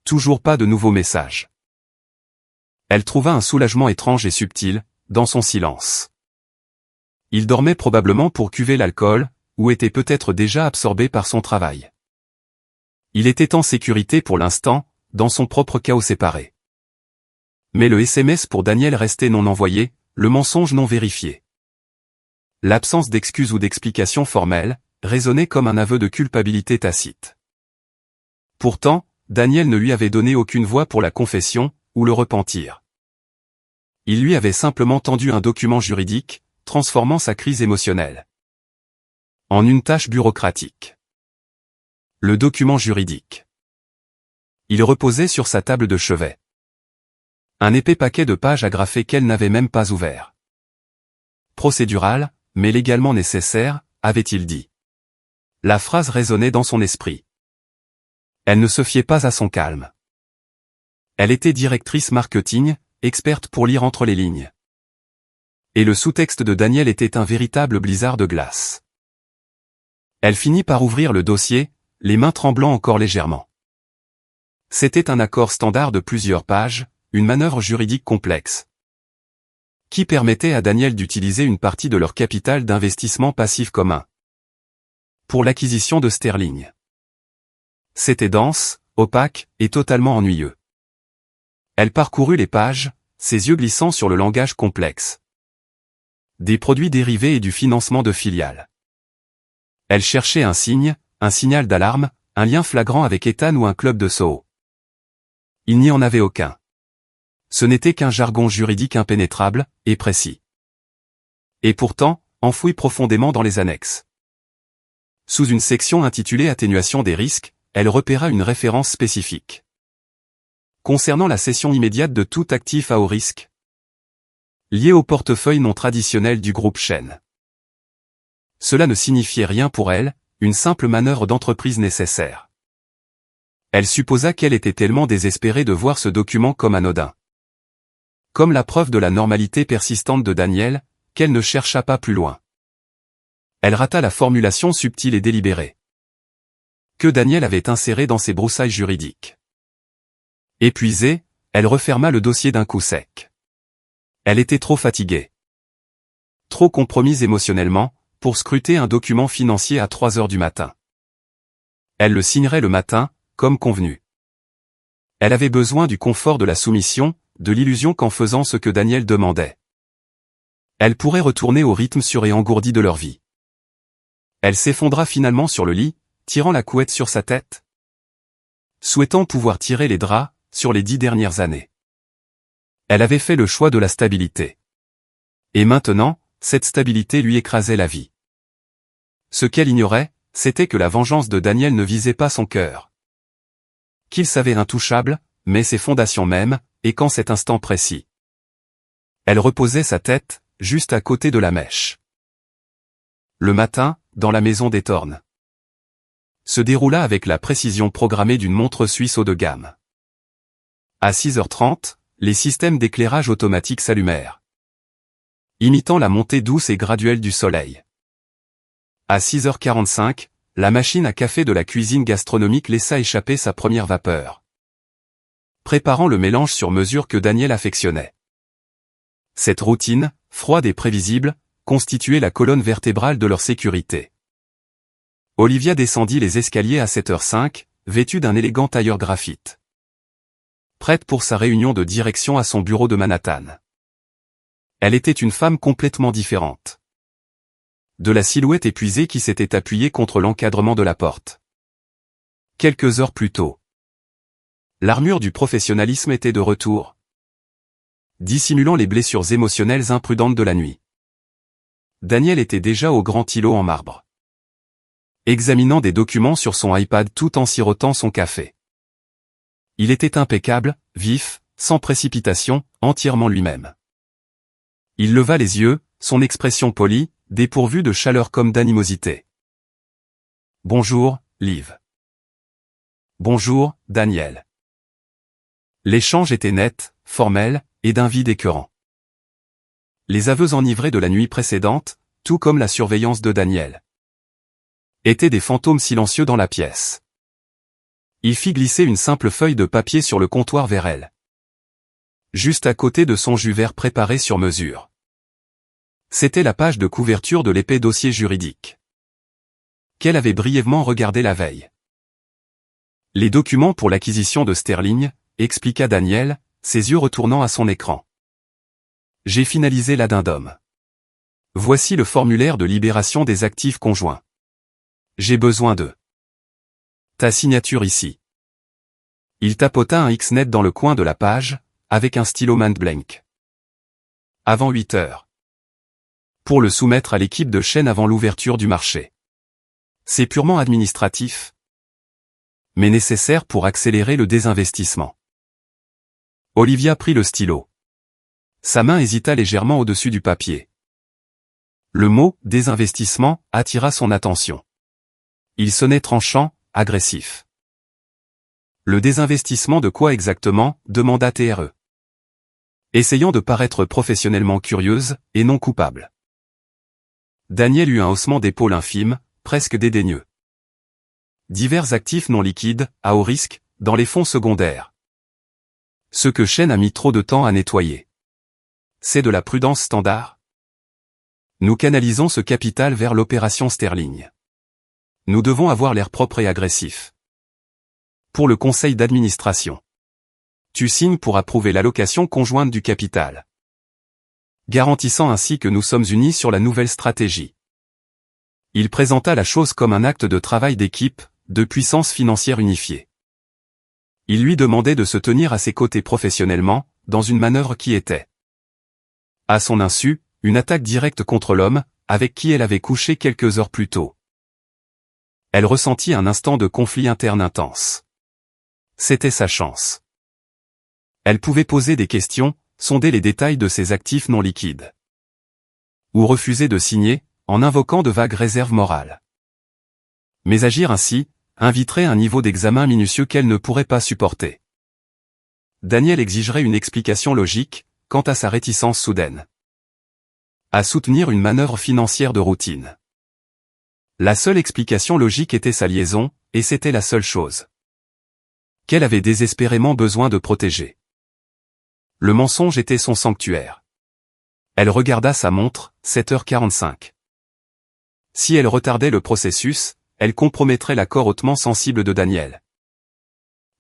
Toujours pas de nouveaux messages. Elle trouva un soulagement étrange et subtil, dans son silence. Il dormait probablement pour cuver l'alcool, ou était peut-être déjà absorbé par son travail. Il était en sécurité pour l'instant, dans son propre chaos séparé. Mais le SMS pour Daniel restait non envoyé, le mensonge non vérifié. L'absence d'excuses ou d'explications formelles, résonnait comme un aveu de culpabilité tacite. Pourtant, Daniel ne lui avait donné aucune voix pour la confession, ou le repentir. Il lui avait simplement tendu un document juridique, transformant sa crise émotionnelle en une tâche bureaucratique. Le document juridique. Il reposait sur sa table de chevet. Un épais paquet de pages agrafées qu'elle n'avait même pas ouvert. Procédural, mais légalement nécessaire, avait-il dit. La phrase résonnait dans son esprit. Elle ne se fiait pas à son calme. Elle était directrice marketing, experte pour lire entre les lignes. Et le sous-texte de Daniel était un véritable blizzard de glace. Elle finit par ouvrir le dossier, les mains tremblant encore légèrement. C'était un accord standard de plusieurs pages, une manœuvre juridique complexe, qui permettait à Daniel d'utiliser une partie de leur capital d'investissement passif commun pour l'acquisition de Sterling. C'était dense, opaque et totalement ennuyeux. Elle parcourut les pages, ses yeux glissant sur le langage complexe des produits dérivés et du financement de filiales. Elle cherchait un signe, un signal d'alarme, un lien flagrant avec Ethan ou un club de Soho. Il n'y en avait aucun. Ce n'était qu'un jargon juridique impénétrable, et précis. Et pourtant, enfoui profondément dans les annexes. Sous une section intitulée Atténuation des risques, elle repéra une référence spécifique concernant la cession immédiate de tout actif à haut risque, lié au portefeuille non traditionnel du groupe Shen. Cela ne signifiait rien pour elle, une simple manœuvre d'entreprise nécessaire. Elle supposa qu'elle était tellement désespérée de voir ce document comme anodin, comme la preuve de la normalité persistante de Daniel, qu'elle ne chercha pas plus loin. Elle rata la formulation subtile et délibérée. que Daniel avait insérées dans ses broussailles juridiques. Épuisée, elle referma le dossier d'un coup sec. Elle était trop fatiguée. Trop compromise émotionnellement, pour scruter un document financier à 3 heures du matin. Elle le signerait le matin, comme convenu. Elle avait besoin du confort de la soumission, de l'illusion qu'en faisant ce que Daniel demandait, elle pourrait retourner au rythme sûr et engourdi de leur vie. Elle s'effondra finalement sur le lit, tirant la couette sur sa tête, souhaitant pouvoir tirer les draps, sur les 10 dernières années. Elle avait fait le choix de la stabilité. Et maintenant, cette stabilité lui écrasait la vie. Ce qu'elle ignorait, c'était que la vengeance de Daniel ne visait pas son cœur. Qu'il savait intouchable, mais ses fondations mêmes, et qu'en cet instant précis, elle reposait sa tête, juste à côté de la mèche. Le matin, dans la maison des Thorne, se déroula avec la précision programmée d'une montre suisse haut de gamme. À 6h30, les systèmes d'éclairage automatique s'allumèrent, imitant la montée douce et graduelle du soleil. À 6h45, la machine à café de la cuisine gastronomique laissa échapper sa première vapeur, préparant le mélange sur mesure que Daniel affectionnait. Cette routine, froide et prévisible, constituait la colonne vertébrale de leur sécurité. Olivia descendit les escaliers à 7h05, vêtue d'un élégant tailleur graphite, prête pour sa réunion de direction à son bureau de Manhattan. Elle était une femme complètement différente de la silhouette épuisée qui s'était appuyée contre l'encadrement de la porte. Quelques heures plus tôt, l'armure du professionnalisme était de retour, dissimulant les blessures émotionnelles imprudentes de la nuit. Daniel était déjà au grand îlot en marbre, examinant des documents sur son iPad tout en sirotant son café. Il était impeccable, vif, sans précipitation, entièrement lui-même. Il leva les yeux, son expression polie, dépourvue de chaleur comme d'animosité. « Bonjour, Liv. »« Bonjour, Daniel. » L'échange était net, formel, et d'un vide écœurant. Les aveux enivrés de la nuit précédente, tout comme la surveillance de Daniel, étaient des fantômes silencieux dans la pièce. Il fit glisser une simple feuille de papier sur le comptoir vers elle, juste à côté de son jus vert préparé sur mesure. C'était la page de couverture de l'épais dossier juridique qu'elle avait brièvement regardé la veille. Les documents pour l'acquisition de Sterling, expliqua Daniel, ses yeux retournant à son écran. J'ai finalisé l'addendum. Voici le formulaire de libération des actifs conjoints. J'ai besoin de ta signature ici. Il tapota un X net dans le coin de la page, avec un stylo main blank. Avant 8 heures. Pour le soumettre à l'équipe de chaîne avant l'ouverture du marché. C'est purement administratif, mais nécessaire pour accélérer le désinvestissement. Olivia prit le stylo. Sa main hésita légèrement au-dessus du papier. Le mot « désinvestissement » attira son attention. Il sonnait tranchant, agressif. Le désinvestissement de quoi exactement, demanda TRE. Essayant de paraître professionnellement curieuse, et non coupable. Daniel eut un haussement d'épaule infime, presque dédaigneux. Divers actifs non liquides, à haut risque, dans les fonds secondaires. Ce que Shen a mis trop de temps à nettoyer. C'est de la prudence standard. Nous canalisons ce capital vers l'opération Sterling. Nous devons avoir l'air propre et agressif. Pour le conseil d'administration. Tu signes pour approuver l'allocation conjointe du capital, garantissant ainsi que nous sommes unis sur la nouvelle stratégie. Il présenta la chose comme un acte de travail d'équipe, de puissance financière unifiée. Il lui demandait de se tenir à ses côtés professionnellement, dans une manœuvre qui était, à son insu, une attaque directe contre l'homme, avec qui elle avait couché quelques heures plus tôt. Elle ressentit un instant de conflit interne intense. C'était sa chance. Elle pouvait poser des questions, sonder les détails de ses actifs non liquides. Ou refuser de signer, en invoquant de vagues réserves morales. Mais agir ainsi, inviterait un niveau d'examen minutieux qu'elle ne pourrait pas supporter. Daniel exigerait une explication logique, quant à sa réticence soudaine à soutenir une manœuvre financière de routine. La seule explication logique était sa liaison, et c'était la seule chose qu'elle avait désespérément besoin de protéger. Le mensonge était son sanctuaire. Elle regarda sa montre, 7h45. Si elle retardait le processus, elle compromettrait l'accord hautement sensible de Daniel.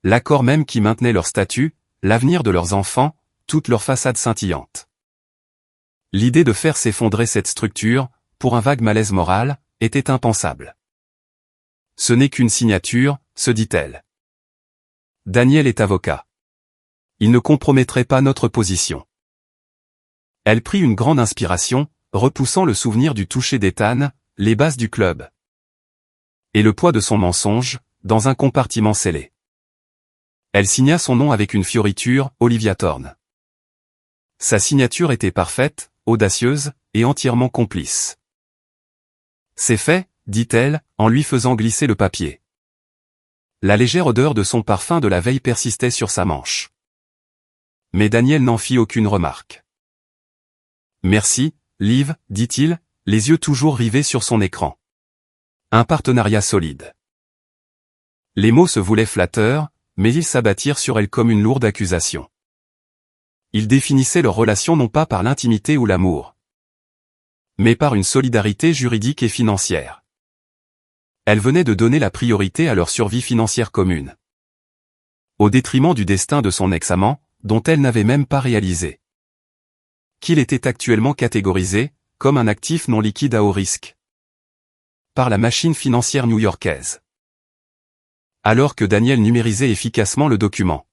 L'accord même qui maintenait leur statut, l'avenir de leurs enfants, toute leur façade scintillante. L'idée de faire s'effondrer cette structure, pour un vague malaise moral, était impensable. Ce n'est qu'une signature, se dit-elle. Daniel est avocat. Il ne compromettrait pas notre position. Elle prit une grande inspiration, repoussant le souvenir du toucher d'Ethan, les bases du club. Et le poids de son mensonge, dans un compartiment scellé. Elle signa son nom avec une fioriture, Olivia Thorne. Sa signature était parfaite, audacieuse, et entièrement complice. C'est fait, dit-elle, en lui faisant glisser le papier. La légère odeur de son parfum de la veille persistait sur sa manche. Mais Daniel n'en fit aucune remarque. Merci, Liv, dit-il, les yeux toujours rivés sur son écran. Un partenariat solide. Les mots se voulaient flatteurs, mais ils s'abattirent sur elle comme une lourde accusation. Ils définissaient leur relation non pas par l'intimité ou l'amour, mais par une solidarité juridique et financière. Elle venait de donner la priorité à leur survie financière commune, au détriment du destin de son ex-amant, dont elle n'avait même pas réalisé qu'il était actuellement catégorisé comme un actif non liquide à haut risque par la machine financière new-yorkaise. Alors que Daniel numérisait efficacement le document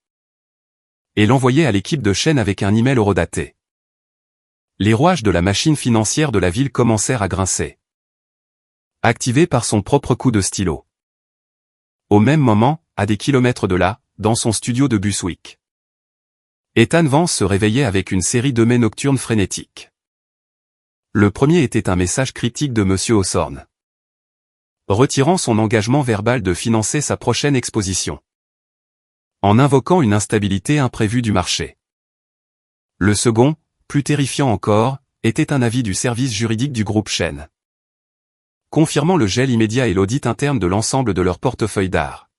et l'envoyait à l'équipe de chaîne avec un email horodaté, les rouages de la machine financière de la ville commencèrent à grincer, activés par son propre coup de stylo. Au même moment, à des kilomètres de là, dans son studio de Buswick, Ethan Vance se réveillait avec une série de mails nocturnes frénétiques. Le premier était un message critique de Monsieur Hawthorne, retirant son engagement verbal de financer sa prochaine exposition, en invoquant une instabilité imprévue du marché. Le second, plus terrifiant encore, était un avis du service juridique du groupe Chaîne, confirmant le gel immédiat et l'audit interne de l'ensemble de leur portefeuille d'art.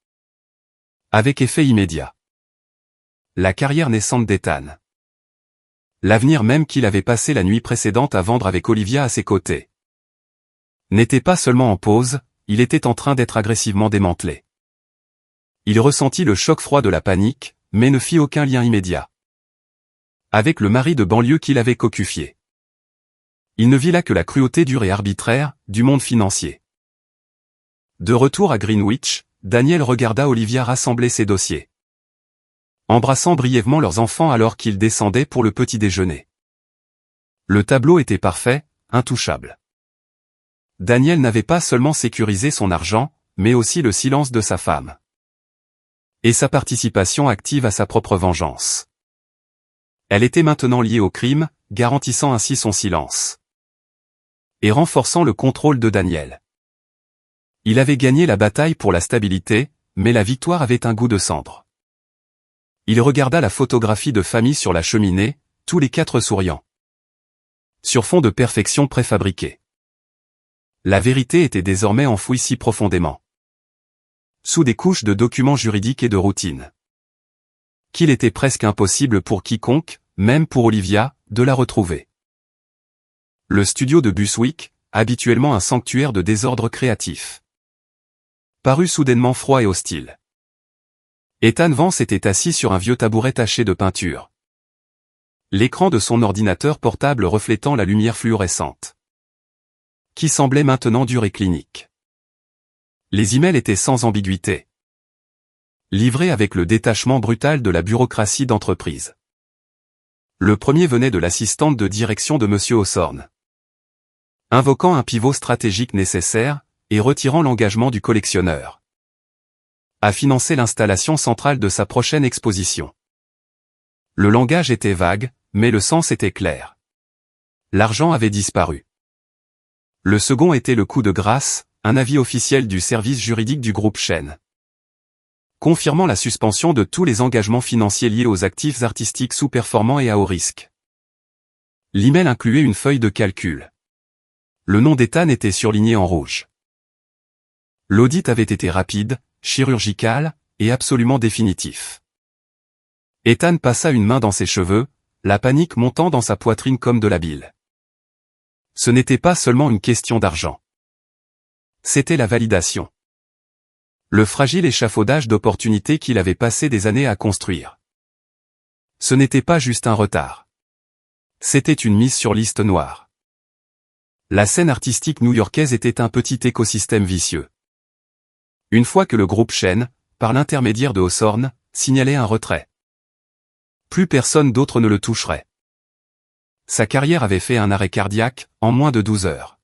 Avec effet immédiat. La carrière naissante d'Ethan. L'avenir même qu'il avait passé la nuit précédente à vendre avec Olivia à ses côtés, n'était pas seulement en pause, il était en train d'être agressivement démantelé. Il ressentit le choc froid de la panique, mais ne fit aucun lien immédiat avec le mari de banlieue qu'il avait cocufié. Il ne vit là que la cruauté dure et arbitraire du monde financier. De retour à Greenwich, Daniel regarda Olivia rassembler ses dossiers, embrassant brièvement leurs enfants alors qu'ils descendaient pour le petit déjeuner. Le tableau était parfait, intouchable. Daniel n'avait pas seulement sécurisé son argent, mais aussi le silence de sa femme. Et sa participation active à sa propre vengeance. Elle était maintenant liée au crime, garantissant ainsi son silence. Et renforçant le contrôle de Daniel. Il avait gagné la bataille pour la stabilité, mais la victoire avait un goût de cendre. Il regarda la photographie de famille sur la cheminée, tous les quatre souriants. Sur fond de perfection préfabriquée. La vérité était désormais enfouie si profondément, sous des couches de documents juridiques et de routine, qu'il était presque impossible pour quiconque, même pour Olivia, de la retrouver. Le studio de Buswick, habituellement un sanctuaire de désordre créatif, parut soudainement froid et hostile. Ethan Vance était assis sur un vieux tabouret taché de peinture, l'écran de son ordinateur portable reflétant la lumière fluorescente, qui semblait maintenant dur et clinique. Les emails étaient sans ambiguïté, livrés avec le détachement brutal de la bureaucratie d'entreprise. Le premier venait de l'assistante de direction de Monsieur Hawthorne, invoquant un pivot stratégique nécessaire, et retirant l'engagement du collectionneur à financer l'installation centrale de sa prochaine exposition. Le langage était vague, mais le sens était clair. L'argent avait disparu. Le second était le coup de grâce, un avis officiel du service juridique du groupe Chaîne, confirmant la suspension de tous les engagements financiers liés aux actifs artistiques sous-performants et à haut risque. L'email incluait une feuille de calcul. Le nom d'Ethan était surligné en rouge. L'audit avait été rapide, chirurgical, et absolument définitif. Ethan passa une main dans ses cheveux, la panique montant dans sa poitrine comme de la bile. Ce n'était pas seulement une question d'argent. C'était la validation. Le fragile échafaudage d'opportunités qu'il avait passé des années à construire. Ce n'était pas juste un retard. C'était une mise sur liste noire. La scène artistique new-yorkaise était un petit écosystème vicieux. Une fois que le groupe Shen, par l'intermédiaire de Hawthorne, signalait un retrait, plus personne d'autre ne le toucherait. Sa carrière avait fait un arrêt cardiaque, en moins de 12 heures.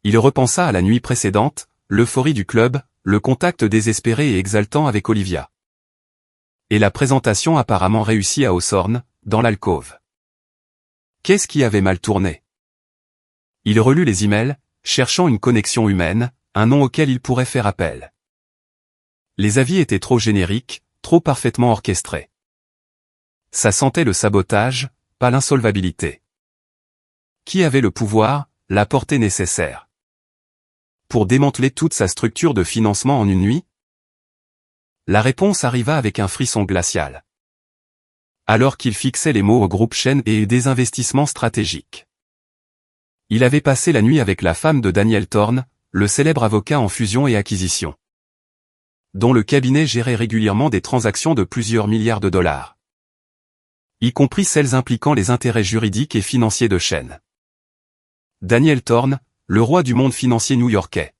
Il repensa à la nuit précédente, l'euphorie du club, le contact désespéré et exaltant avec Olivia. Et la présentation apparemment réussie à Hawthorne, dans l'alcôve. Qu'est-ce qui avait mal tourné? Il relut les emails, cherchant une connexion humaine, un nom auquel il pourrait faire appel. Les avis étaient trop génériques, trop parfaitement orchestrés. Ça sentait le sabotage, pas l'insolvabilité. Qui avait le pouvoir, la portée nécessaire pour démanteler toute sa structure de financement en une nuit? La réponse arriva avec un frisson glacial. Alors qu'il fixait les mots au groupe Shen et des investissements stratégiques. Il avait passé la nuit avec la femme de Daniel Thorne, le célèbre avocat en fusion et acquisition, dont le cabinet gérait régulièrement des transactions de plusieurs milliards de dollars, y compris celles impliquant les intérêts juridiques et financiers de Shen. Daniel Thorne, le roi du monde financier new-yorkais.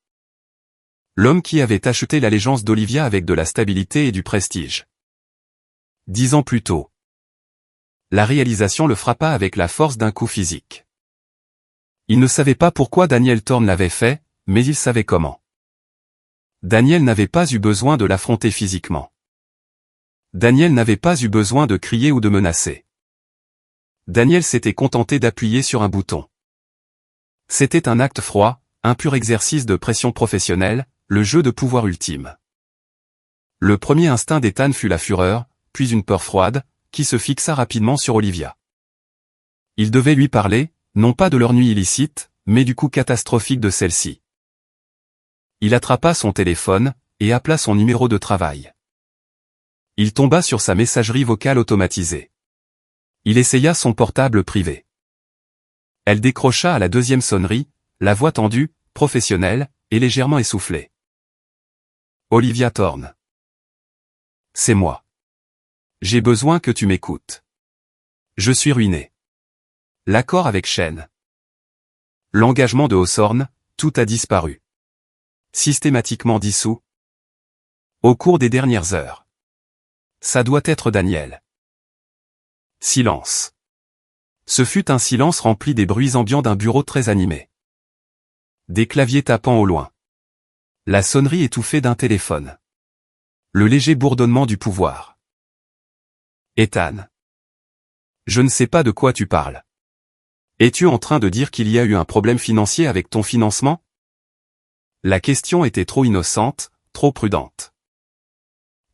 L'homme qui avait acheté l'allégeance d'Olivia avec de la stabilité et du prestige. 10 ans plus tôt. La réalisation le frappa avec la force d'un coup physique. Il ne savait pas pourquoi Daniel Thorne l'avait fait, mais il savait comment. Daniel n'avait pas eu besoin de l'affronter physiquement. Daniel n'avait pas eu besoin de crier ou de menacer. Daniel s'était contenté d'appuyer sur un bouton. C'était un acte froid, un pur exercice de pression professionnelle, le jeu de pouvoir ultime. Le premier instinct d'Ethan fut la fureur, puis une peur froide, qui se fixa rapidement sur Olivia. Il devait lui parler, non pas de leur nuit illicite, mais du coup catastrophique de celle-ci. Il attrapa son téléphone, et appela son numéro de travail. Il tomba sur sa messagerie vocale automatisée. Il essaya son portable privé. Elle décrocha à la deuxième sonnerie, la voix tendue, professionnelle, et légèrement essoufflée. Olivia Thorne. C'est moi. J'ai besoin que tu m'écoutes. Je suis ruiné. L'accord avec Shen. L'engagement de Hawthorne, tout a disparu. Systématiquement dissous. Au cours des dernières heures. Ça doit être Daniel. Silence. Ce fut un silence rempli des bruits ambiants d'un bureau très animé. Des claviers tapant au loin. La sonnerie étouffée d'un téléphone. Le léger bourdonnement du pouvoir. Ethan. Je ne sais pas de quoi tu parles. Es-tu en train de dire qu'il y a eu un problème financier avec ton financement? La question était trop innocente, trop prudente.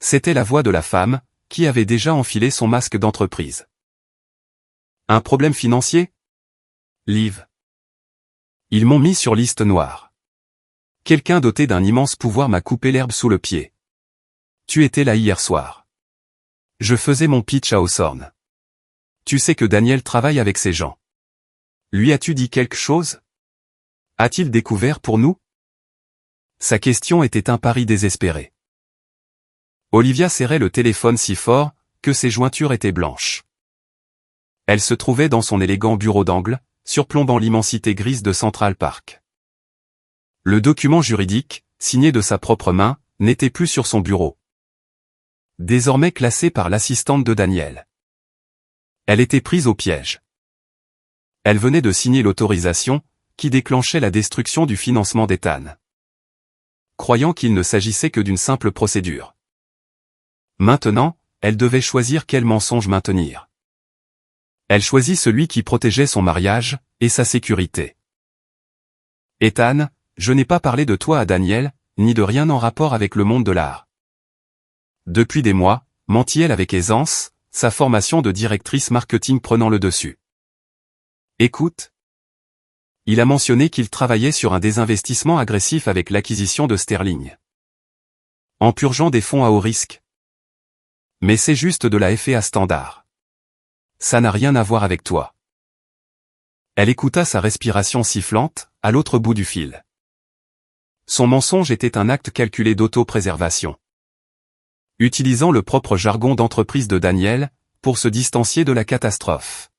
C'était la voix de la femme, qui avait déjà enfilé son masque d'entreprise. Un problème financier? Liv. Ils m'ont mis sur liste noire. Quelqu'un doté d'un immense pouvoir m'a coupé l'herbe sous le pied. Tu étais là hier soir. Je faisais mon pitch à Hawthorne. Tu sais que Daniel travaille avec ces gens. Lui as-tu dit quelque chose? A-t-il découvert pour nous? Sa question était un pari désespéré. Olivia serrait le téléphone si fort, que ses jointures étaient blanches. Elle se trouvait dans son élégant bureau d'angle, surplombant l'immensité grise de Central Park. Le document juridique, signé de sa propre main, n'était plus sur son bureau. Désormais classé par l'assistante de Daniel. Elle était prise au piège. Elle venait de signer l'autorisation, qui déclenchait la destruction du financement d'Ethan. Croyant qu'il ne s'agissait que d'une simple procédure. Maintenant, elle devait choisir quel mensonge maintenir. Elle choisit celui qui protégeait son mariage, et sa sécurité. Ethan, je n'ai pas parlé de toi à Daniel, ni de rien en rapport avec le monde de l'art. Depuis des mois, mentit-elle avec aisance, sa formation de directrice marketing prenant le dessus. Écoute. Il a mentionné qu'il travaillait sur un désinvestissement agressif avec l'acquisition de Sterling. En purgeant des fonds à haut risque. Mais c'est juste de la FA standard. Ça n'a rien à voir avec toi. Elle écouta sa respiration sifflante, à l'autre bout du fil. Son mensonge était un acte calculé d'auto-préservation. Utilisant le propre jargon d'entreprise de Daniel, pour se distancier de la catastrophe.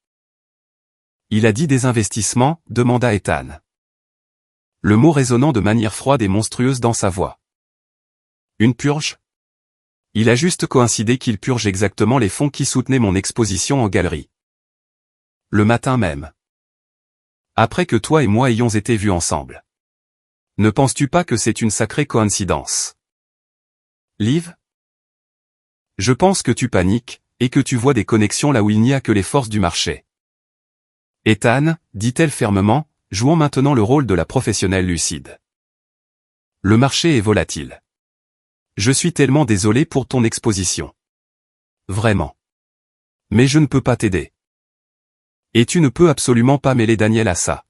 Il a dit des investissements, demanda Ethan. Le mot résonnant de manière froide et monstrueuse dans sa voix. Une purge? Il a juste coïncidé qu'il purge exactement les fonds qui soutenaient mon exposition en galerie. Le matin même. Après que toi et moi ayons été vus ensemble. Ne penses-tu pas que c'est une sacrée coïncidence? Liv? Je pense que tu paniques, et que tu vois des connexions là où il n'y a que les forces du marché. Ethan, dit-elle fermement, jouant maintenant le rôle de la professionnelle lucide. Le marché est volatile. Je suis tellement désolé pour ton exposition. Vraiment. Mais je ne peux pas t'aider. Et tu ne peux absolument pas mêler Daniel à ça.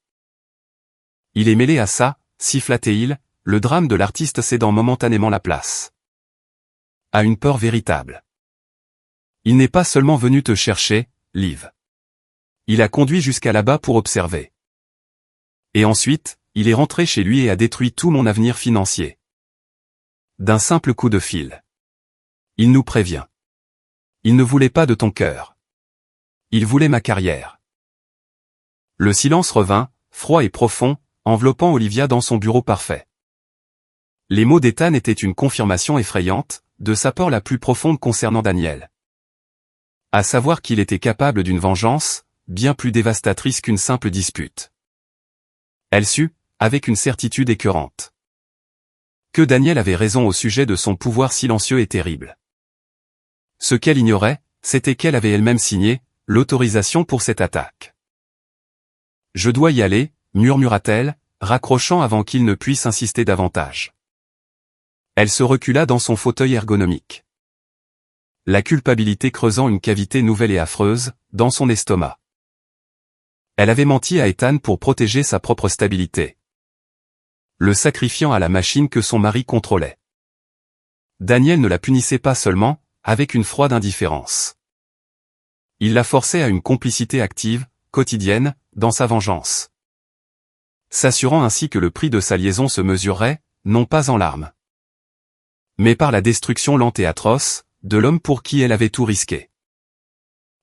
Il est mêlé à ça, siffla-t-il, le drame de l'artiste cédant momentanément la place. À une peur véritable. Il n'est pas seulement venu te chercher, Liv. Il a conduit jusqu'à là-bas pour observer. Et ensuite, il est rentré chez lui et a détruit tout mon avenir financier. D'un simple coup de fil. Il nous prévient. Il ne voulait pas de ton cœur. Il voulait ma carrière. Le silence revint, froid et profond, enveloppant Olivia dans son bureau parfait. Les mots d'Ethan étaient une confirmation effrayante, de sa peur la plus profonde concernant Daniel. À savoir qu'il était capable d'une vengeance, bien plus dévastatrice qu'une simple dispute. Elle sut, avec une certitude écœurante, que Daniel avait raison au sujet de son pouvoir silencieux et terrible. Ce qu'elle ignorait, c'était qu'elle avait elle-même signé l'autorisation pour cette attaque. Je dois y aller, murmura-t-elle, raccrochant avant qu'il ne puisse insister davantage. Elle se recula dans son fauteuil ergonomique. La culpabilité creusant une cavité nouvelle et affreuse, dans son estomac. Elle avait menti à Ethan pour protéger sa propre stabilité. Le sacrifiant à la machine que son mari contrôlait. Daniel ne la punissait pas seulement, avec une froide indifférence. Il la forçait à une complicité active, quotidienne, dans sa vengeance. S'assurant ainsi que le prix de sa liaison se mesurerait, non pas en larmes, mais par la destruction lente et atroce, de l'homme pour qui elle avait tout risqué.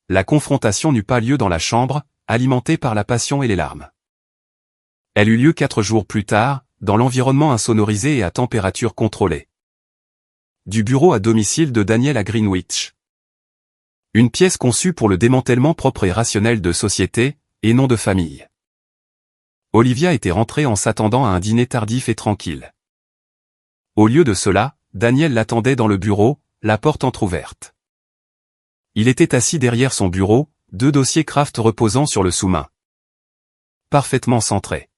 La confrontation n'eut pas lieu dans la chambre, alimentée par la passion et les larmes. Elle eut lieu 4 jours plus tard, dans l'environnement insonorisé et à température contrôlée. Du bureau à domicile de Daniel à Greenwich. Une pièce conçue pour le démantèlement propre et rationnel de société, et non de famille. Olivia était rentrée en s'attendant à un dîner tardif et tranquille. Au lieu de cela, Daniel l'attendait dans le bureau, la porte entr'ouverte. Il était assis derrière son bureau, 2 dossiers Kraft reposant sur le sous-main. Parfaitement centrés.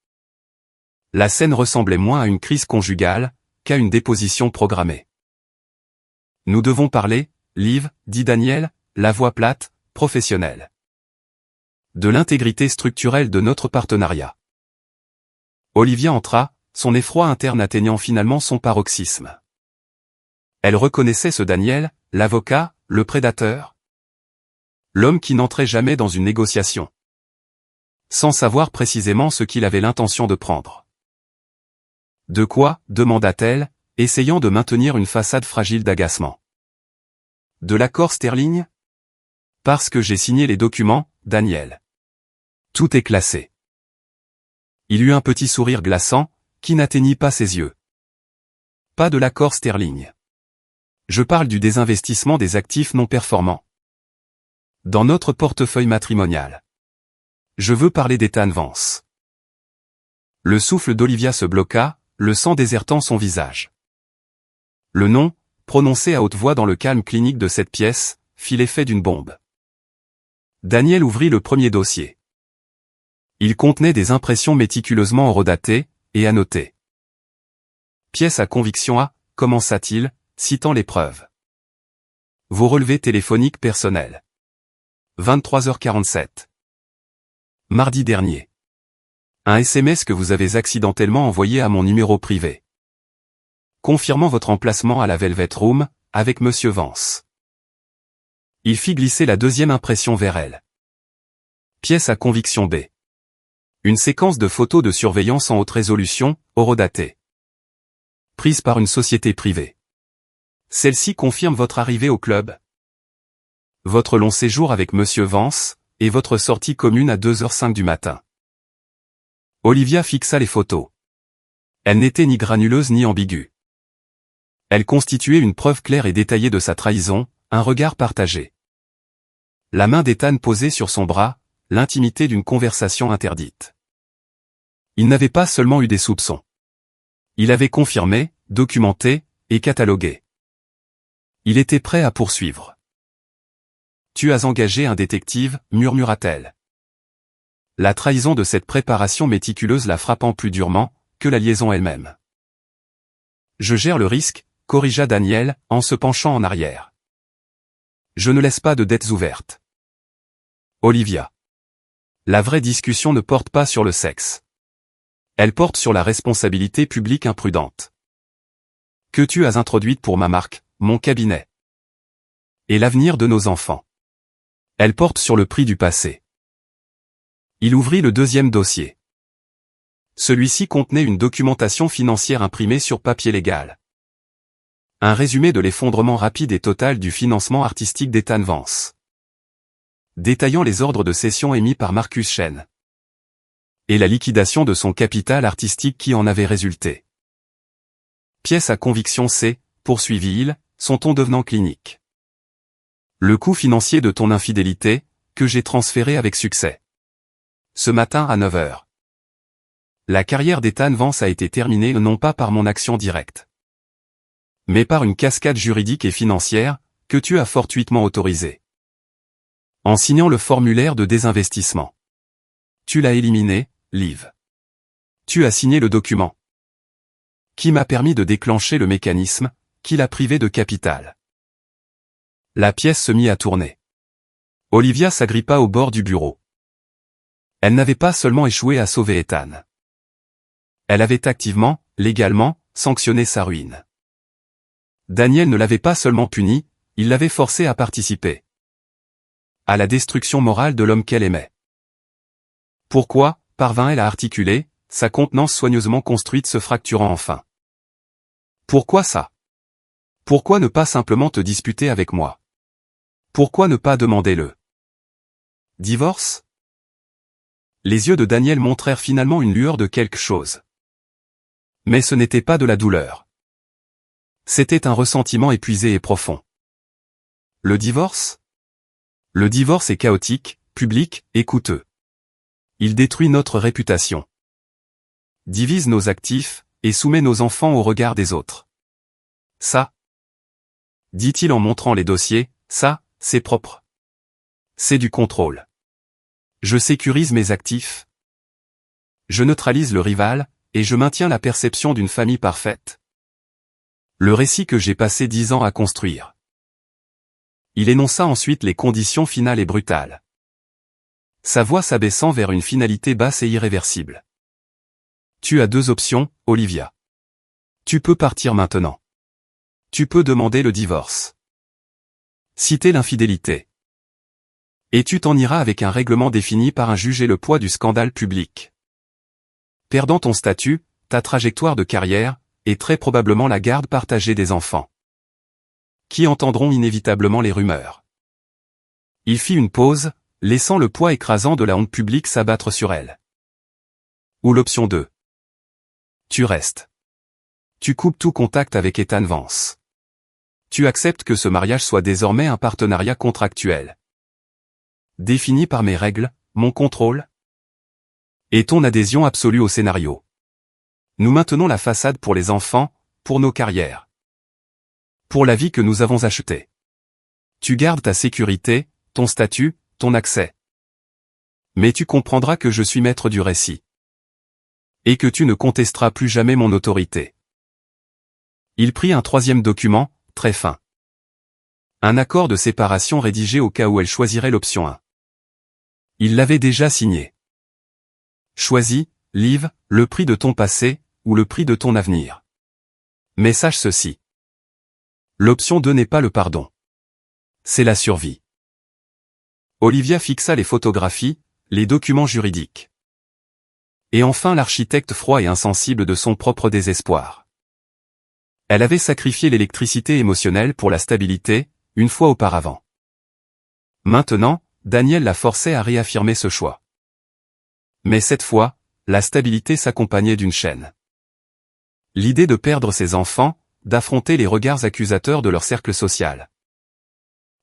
La scène ressemblait moins à une crise conjugale, qu'à une déposition programmée. Nous devons parler, Liv, dit Daniel, la voix plate, professionnelle. De l'intégrité structurelle de notre partenariat. Olivia entra, son effroi interne atteignant finalement son paroxysme. Elle reconnaissait ce Daniel, l'avocat, le prédateur. L'homme qui n'entrait jamais dans une négociation. Sans savoir précisément ce qu'il avait l'intention de prendre. De quoi, demanda-t-elle, essayant de maintenir une façade fragile d'agacement. De l'accord Sterling? Parce que j'ai signé les documents, Daniel. Tout est classé. Il eut un petit sourire glaçant, qui n'atteignit pas ses yeux. Pas de l'accord Sterling. Je parle du désinvestissement des actifs non performants. Dans notre portefeuille matrimonial. Je veux parler d'Ethan Vance. Le souffle d'Olivia se bloqua, le sang désertant son visage. Le nom, prononcé à haute voix dans le calme clinique de cette pièce, fit l'effet d'une bombe. Daniel ouvrit le premier dossier. Il contenait des impressions méticuleusement redatées, et annotées. Pièce à conviction A, commença-t-il, citant les preuves. Vos relevés téléphoniques personnels. 23h47. Mardi dernier. Un SMS que vous avez accidentellement envoyé à mon numéro privé. confirmant votre emplacement à la Velvet Room, avec Monsieur Vance. Il fit glisser la deuxième impression vers elle. Pièce à conviction B. Une séquence de photos de surveillance en haute résolution, horodatée. Prise par une société privée. Celle-ci confirme votre arrivée au club, votre long séjour avec Monsieur Vance, et votre sortie commune à 2h05 du matin. Olivia fixa les photos. Elles n'étaient ni granuleuses ni ambiguës. Elles constituaient une preuve claire et détaillée de sa trahison, un regard partagé. La main d'Ethan posée sur son bras, l'intimité d'une conversation interdite. Il n'avait pas seulement eu des soupçons. Il avait confirmé, documenté, et catalogué. Il était prêt à poursuivre. « Tu as engagé un détective » murmura-t-elle. La trahison de cette préparation méticuleuse la frappant plus durement que la liaison elle-même. « Je gère le risque » corrigea Daniel, en se penchant en arrière. « Je ne laisse pas de dettes ouvertes. » Olivia. La vraie discussion ne porte pas sur le sexe. Elle porte sur la responsabilité publique imprudente. Que tu as introduite pour ma marque, mon cabinet. Et l'avenir de nos enfants. Elle porte sur le prix du passé. Il ouvrit le deuxième dossier. Celui-ci contenait une documentation financière imprimée sur papier légal. Un résumé de l'effondrement rapide et total du financement artistique d'Ethan Vance. Détaillant les ordres de cession émis par Marcus Chen. Et la liquidation de son capital artistique qui en avait résulté. Pièce à conviction C, poursuivit-il, son ton devenant clinique. Le coût financier de ton infidélité, que j'ai transféré avec succès. Ce matin à 9h. La carrière d'Ethan Vance a été terminée non pas par mon action directe, mais par une cascade juridique et financière, que tu as fortuitement autorisée. En signant le formulaire de désinvestissement. Tu l'as éliminé, Liv. Tu as signé le document. Qui m'a permis de déclencher le mécanisme, qui l'a privé de capital. La pièce se mit à tourner. Olivia s'agrippa au bord du bureau. Elle n'avait pas seulement échoué à sauver Ethan. Elle avait activement, légalement, sanctionné sa ruine. Daniel ne l'avait pas seulement puni, il l'avait forcé à participer à la destruction morale de l'homme qu'elle aimait. Pourquoi, parvint-elle à articuler, sa contenance soigneusement construite se fracturant enfin. Pourquoi ça? Pourquoi ne pas simplement te disputer avec moi? Pourquoi ne pas demander le divorce? Les yeux de Daniel montrèrent finalement une lueur de quelque chose. Mais ce n'était pas de la douleur. C'était un ressentiment épuisé et profond. Le divorce? Le divorce est chaotique, public et coûteux. Il détruit notre réputation. Divise nos actifs, et soumet nos enfants au regard des autres. Ça, dit-il en montrant les dossiers, ça, c'est propre. C'est du contrôle. Je sécurise mes actifs. Je neutralise le rival, et je maintiens la perception d'une famille parfaite. Le récit que j'ai passé 10 ans à construire. Il énonça ensuite les conditions finales et brutales. Sa voix s'abaissant vers une finalité basse et irréversible. Tu as 2 options, Olivia. Tu peux partir maintenant. Tu peux demander le divorce. Citer l'infidélité. Et tu t'en iras avec un règlement défini par un juge et le poids du scandale public. Perdant ton statut, ta trajectoire de carrière, et très probablement la garde partagée des enfants. Qui entendront inévitablement les rumeurs. Il fit une pause, laissant le poids écrasant de la honte publique s'abattre sur elle. Ou l'option 2. Tu restes. Tu coupes tout contact avec Ethan Vance. Tu acceptes que ce mariage soit désormais un partenariat contractuel. Défini par mes règles, mon contrôle. Et ton adhésion absolue au scénario. Nous maintenons la façade pour les enfants, pour nos carrières. Pour la vie que nous avons achetée. Tu gardes ta sécurité, ton statut, ton accès. Mais tu comprendras que je suis maître du récit. Et que tu ne contesteras plus jamais mon autorité. Il prit un 3e document, très fin. Un accord de séparation rédigé au cas où elle choisirait l'option 1. Il l'avait déjà signé. Choisis, Liv, le prix de ton passé, ou le prix de ton avenir. Mais sache ceci. L'option 2 n'est pas le pardon. C'est la survie. Olivia fixa les photographies, les documents juridiques. Et enfin l'architecte froid et insensible de son propre désespoir. Elle avait sacrifié l'électricité émotionnelle pour la stabilité, une fois auparavant. Maintenant, Daniel la forçait à réaffirmer ce choix. Mais cette fois, la stabilité s'accompagnait d'une chaîne. L'idée de perdre ses enfants, d'affronter les regards accusateurs de leur cercle social.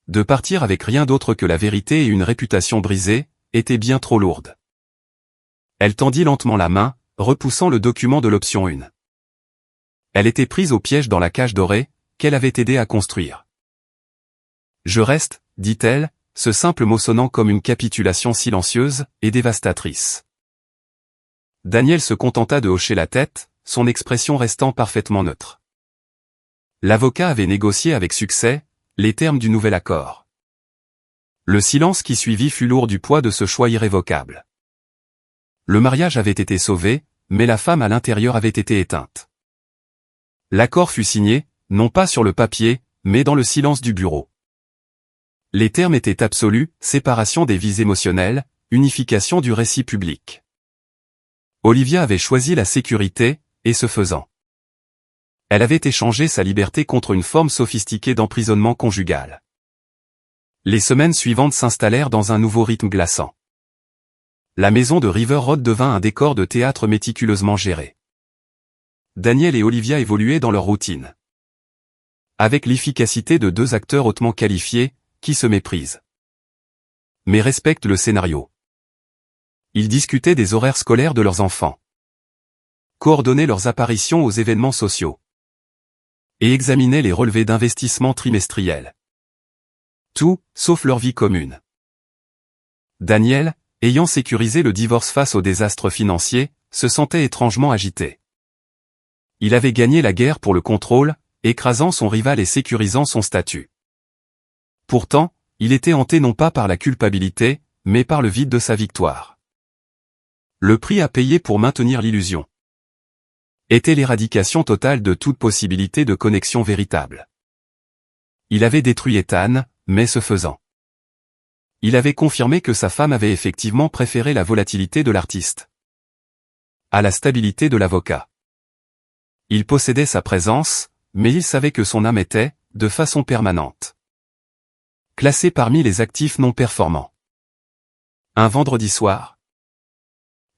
De partir avec rien d'autre que la vérité et une réputation brisée, était bien trop lourde. Elle tendit lentement la main, repoussant le document de l'option 1. Elle était prise au piège dans la cage dorée, qu'elle avait aidé à construire. Je reste, dit-elle, ce simple mot sonnant comme une capitulation silencieuse et dévastatrice. Daniel se contenta de hocher la tête, son expression restant parfaitement neutre. L'avocat avait négocié avec succès les termes du nouvel accord. Le silence qui suivit fut lourd du poids de ce choix irrévocable. Le mariage avait été sauvé, mais la femme à l'intérieur avait été éteinte. L'accord fut signé, non pas sur le papier, mais dans le silence du bureau. Les termes étaient absolus, séparation des vies émotionnelles, unification du récit public. Olivia avait choisi la sécurité, et ce faisant, elle avait échangé sa liberté contre une forme sophistiquée d'emprisonnement conjugal. Les semaines suivantes s'installèrent dans un nouveau rythme glaçant. La maison de River Road devint un décor de théâtre méticuleusement géré. Daniel et Olivia évoluaient dans leur routine. Avec l'efficacité de deux acteurs hautement qualifiés, qui se méprisent, mais respectent le scénario. Ils discutaient des horaires scolaires de leurs enfants, coordonnaient leurs apparitions aux événements sociaux, et examinaient les relevés d'investissement trimestriels. Tout, sauf leur vie commune. Daniel, ayant sécurisé le divorce face au désastre financier, se sentait étrangement agité. Il avait gagné la guerre pour le contrôle, écrasant son rival et sécurisant son statut. Pourtant, il était hanté non pas par la culpabilité, mais par le vide de sa victoire. Le prix à payer pour maintenir l'illusion était l'éradication totale de toute possibilité de connexion véritable. Il avait détruit Ethan, mais ce faisant, il avait confirmé que sa femme avait effectivement préféré la volatilité de l'artiste à la stabilité de l'avocat. Il possédait sa présence, mais il savait que son âme était, de façon permanente, classée parmi les actifs non performants. Un vendredi soir,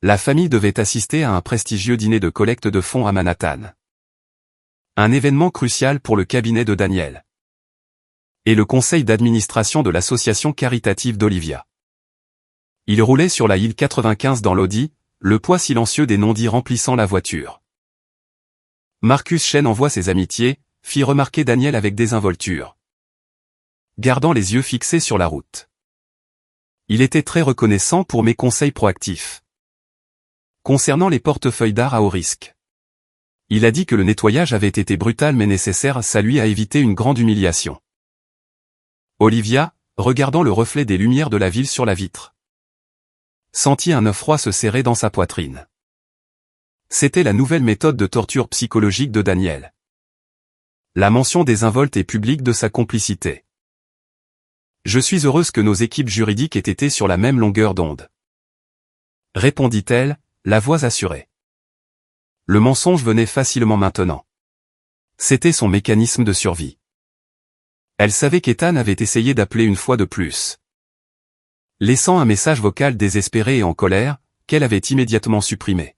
la famille devait assister à un prestigieux dîner de collecte de fonds à Manhattan. Un événement crucial pour le cabinet de Daniel et le conseil d'administration de l'association caritative d'Olivia. Il roulait sur la île 95 dans l'Audi, le poids silencieux des non-dits remplissant la voiture. Marcus Chen envoie ses amitiés, fit remarquer Daniel avec désinvolture, gardant les yeux fixés sur la route. Il était très reconnaissant pour mes conseils proactifs concernant les portefeuilles d'art à haut risque. Il a dit que le nettoyage avait été brutal mais nécessaire, ça lui a évité une grande humiliation. Olivia, regardant le reflet des lumières de la ville sur la vitre, sentit un œuf froid se serrer dans sa poitrine. C'était la nouvelle méthode de torture psychologique de Daniel. La mention désinvolte et publique de sa complicité. Je suis heureuse que nos équipes juridiques aient été sur la même longueur d'onde, répondit-elle, la voix assurée. Le mensonge venait facilement maintenant. C'était son mécanisme de survie. Elle savait qu'Ethan avait essayé d'appeler une fois de plus, laissant un message vocal désespéré et en colère, qu'elle avait immédiatement supprimé.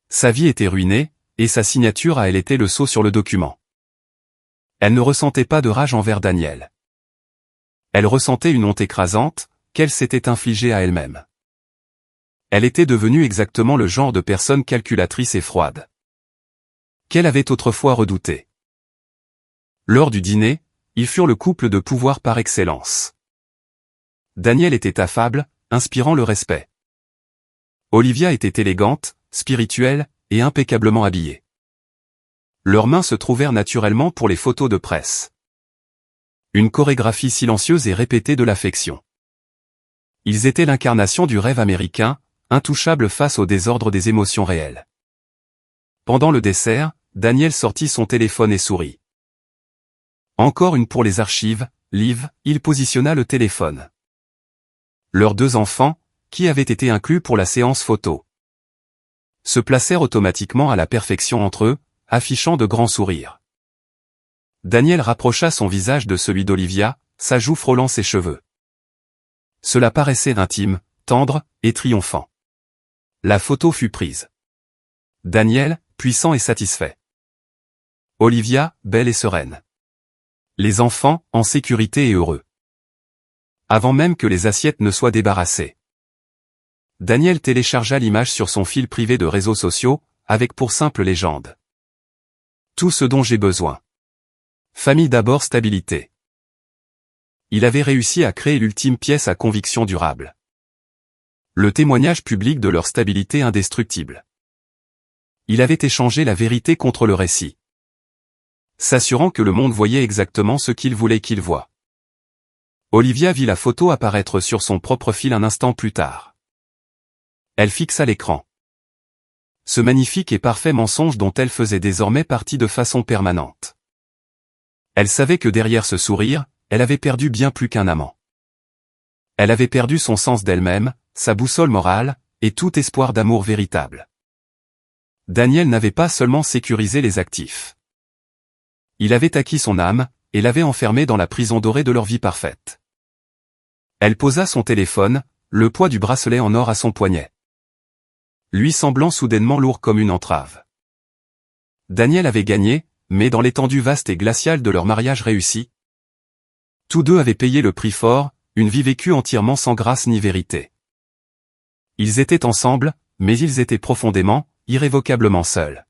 Sa vie était ruinée, et sa signature à elle était le sceau sur le document. Elle ne ressentait pas de rage envers Daniel. Elle ressentait une honte écrasante, qu'elle s'était infligée à elle-même. Elle était devenue exactement le genre de personne calculatrice et froide qu'elle avait autrefois redouté. Lors du dîner, ils furent le couple de pouvoir par excellence. Daniel était affable, inspirant le respect. Olivia était élégante, spirituelle, et impeccablement habillée. Leurs mains se trouvèrent naturellement pour les photos de presse. Une chorégraphie silencieuse et répétée de l'affection. Ils étaient l'incarnation du rêve américain, intouchables face au désordre des émotions réelles. Pendant le dessert, Daniel sortit son téléphone et sourit. Encore une pour les archives, Liv, il positionna le téléphone. Leurs 2 enfants, qui avaient été inclus pour la séance photo, se placèrent automatiquement à la perfection entre eux, affichant de grands sourires. Daniel rapprocha son visage de celui d'Olivia, sa joue frôlant ses cheveux. Cela paraissait intime, tendre et triomphant. La photo fut prise. Daniel, puissant et satisfait. Olivia, belle et sereine. Les enfants, en sécurité et heureux. Avant même que les assiettes ne soient débarrassées. Daniel téléchargea l'image sur son fil privé de réseaux sociaux, avec pour simple légende. Tout ce dont j'ai besoin. Famille d'abord, stabilité. Il avait réussi à créer l'ultime pièce à conviction durable. Le témoignage public de leur stabilité indestructible. Il avait échangé la vérité contre le récit. S'assurant que le monde voyait exactement ce qu'il voulait qu'il voie. Olivia vit la photo apparaître sur son propre fil un instant plus tard. Elle fixa l'écran. Ce magnifique et parfait mensonge dont elle faisait désormais partie de façon permanente. Elle savait que derrière ce sourire, elle avait perdu bien plus qu'un amant. Elle avait perdu son sens d'elle-même, sa boussole morale, et tout espoir d'amour véritable. Daniel n'avait pas seulement sécurisé les actifs. Il avait acquis son âme, et l'avait enfermée dans la prison dorée de leur vie parfaite. Elle posa son téléphone, le poids du bracelet en or à son poignet. Lui semblant soudainement lourd comme une entrave. Daniel avait gagné, mais dans l'étendue vaste et glaciale de leur mariage réussi. Tous 2 avaient payé le prix fort, une vie vécue entièrement sans grâce ni vérité. Ils étaient ensemble, mais ils étaient profondément, irrévocablement seuls.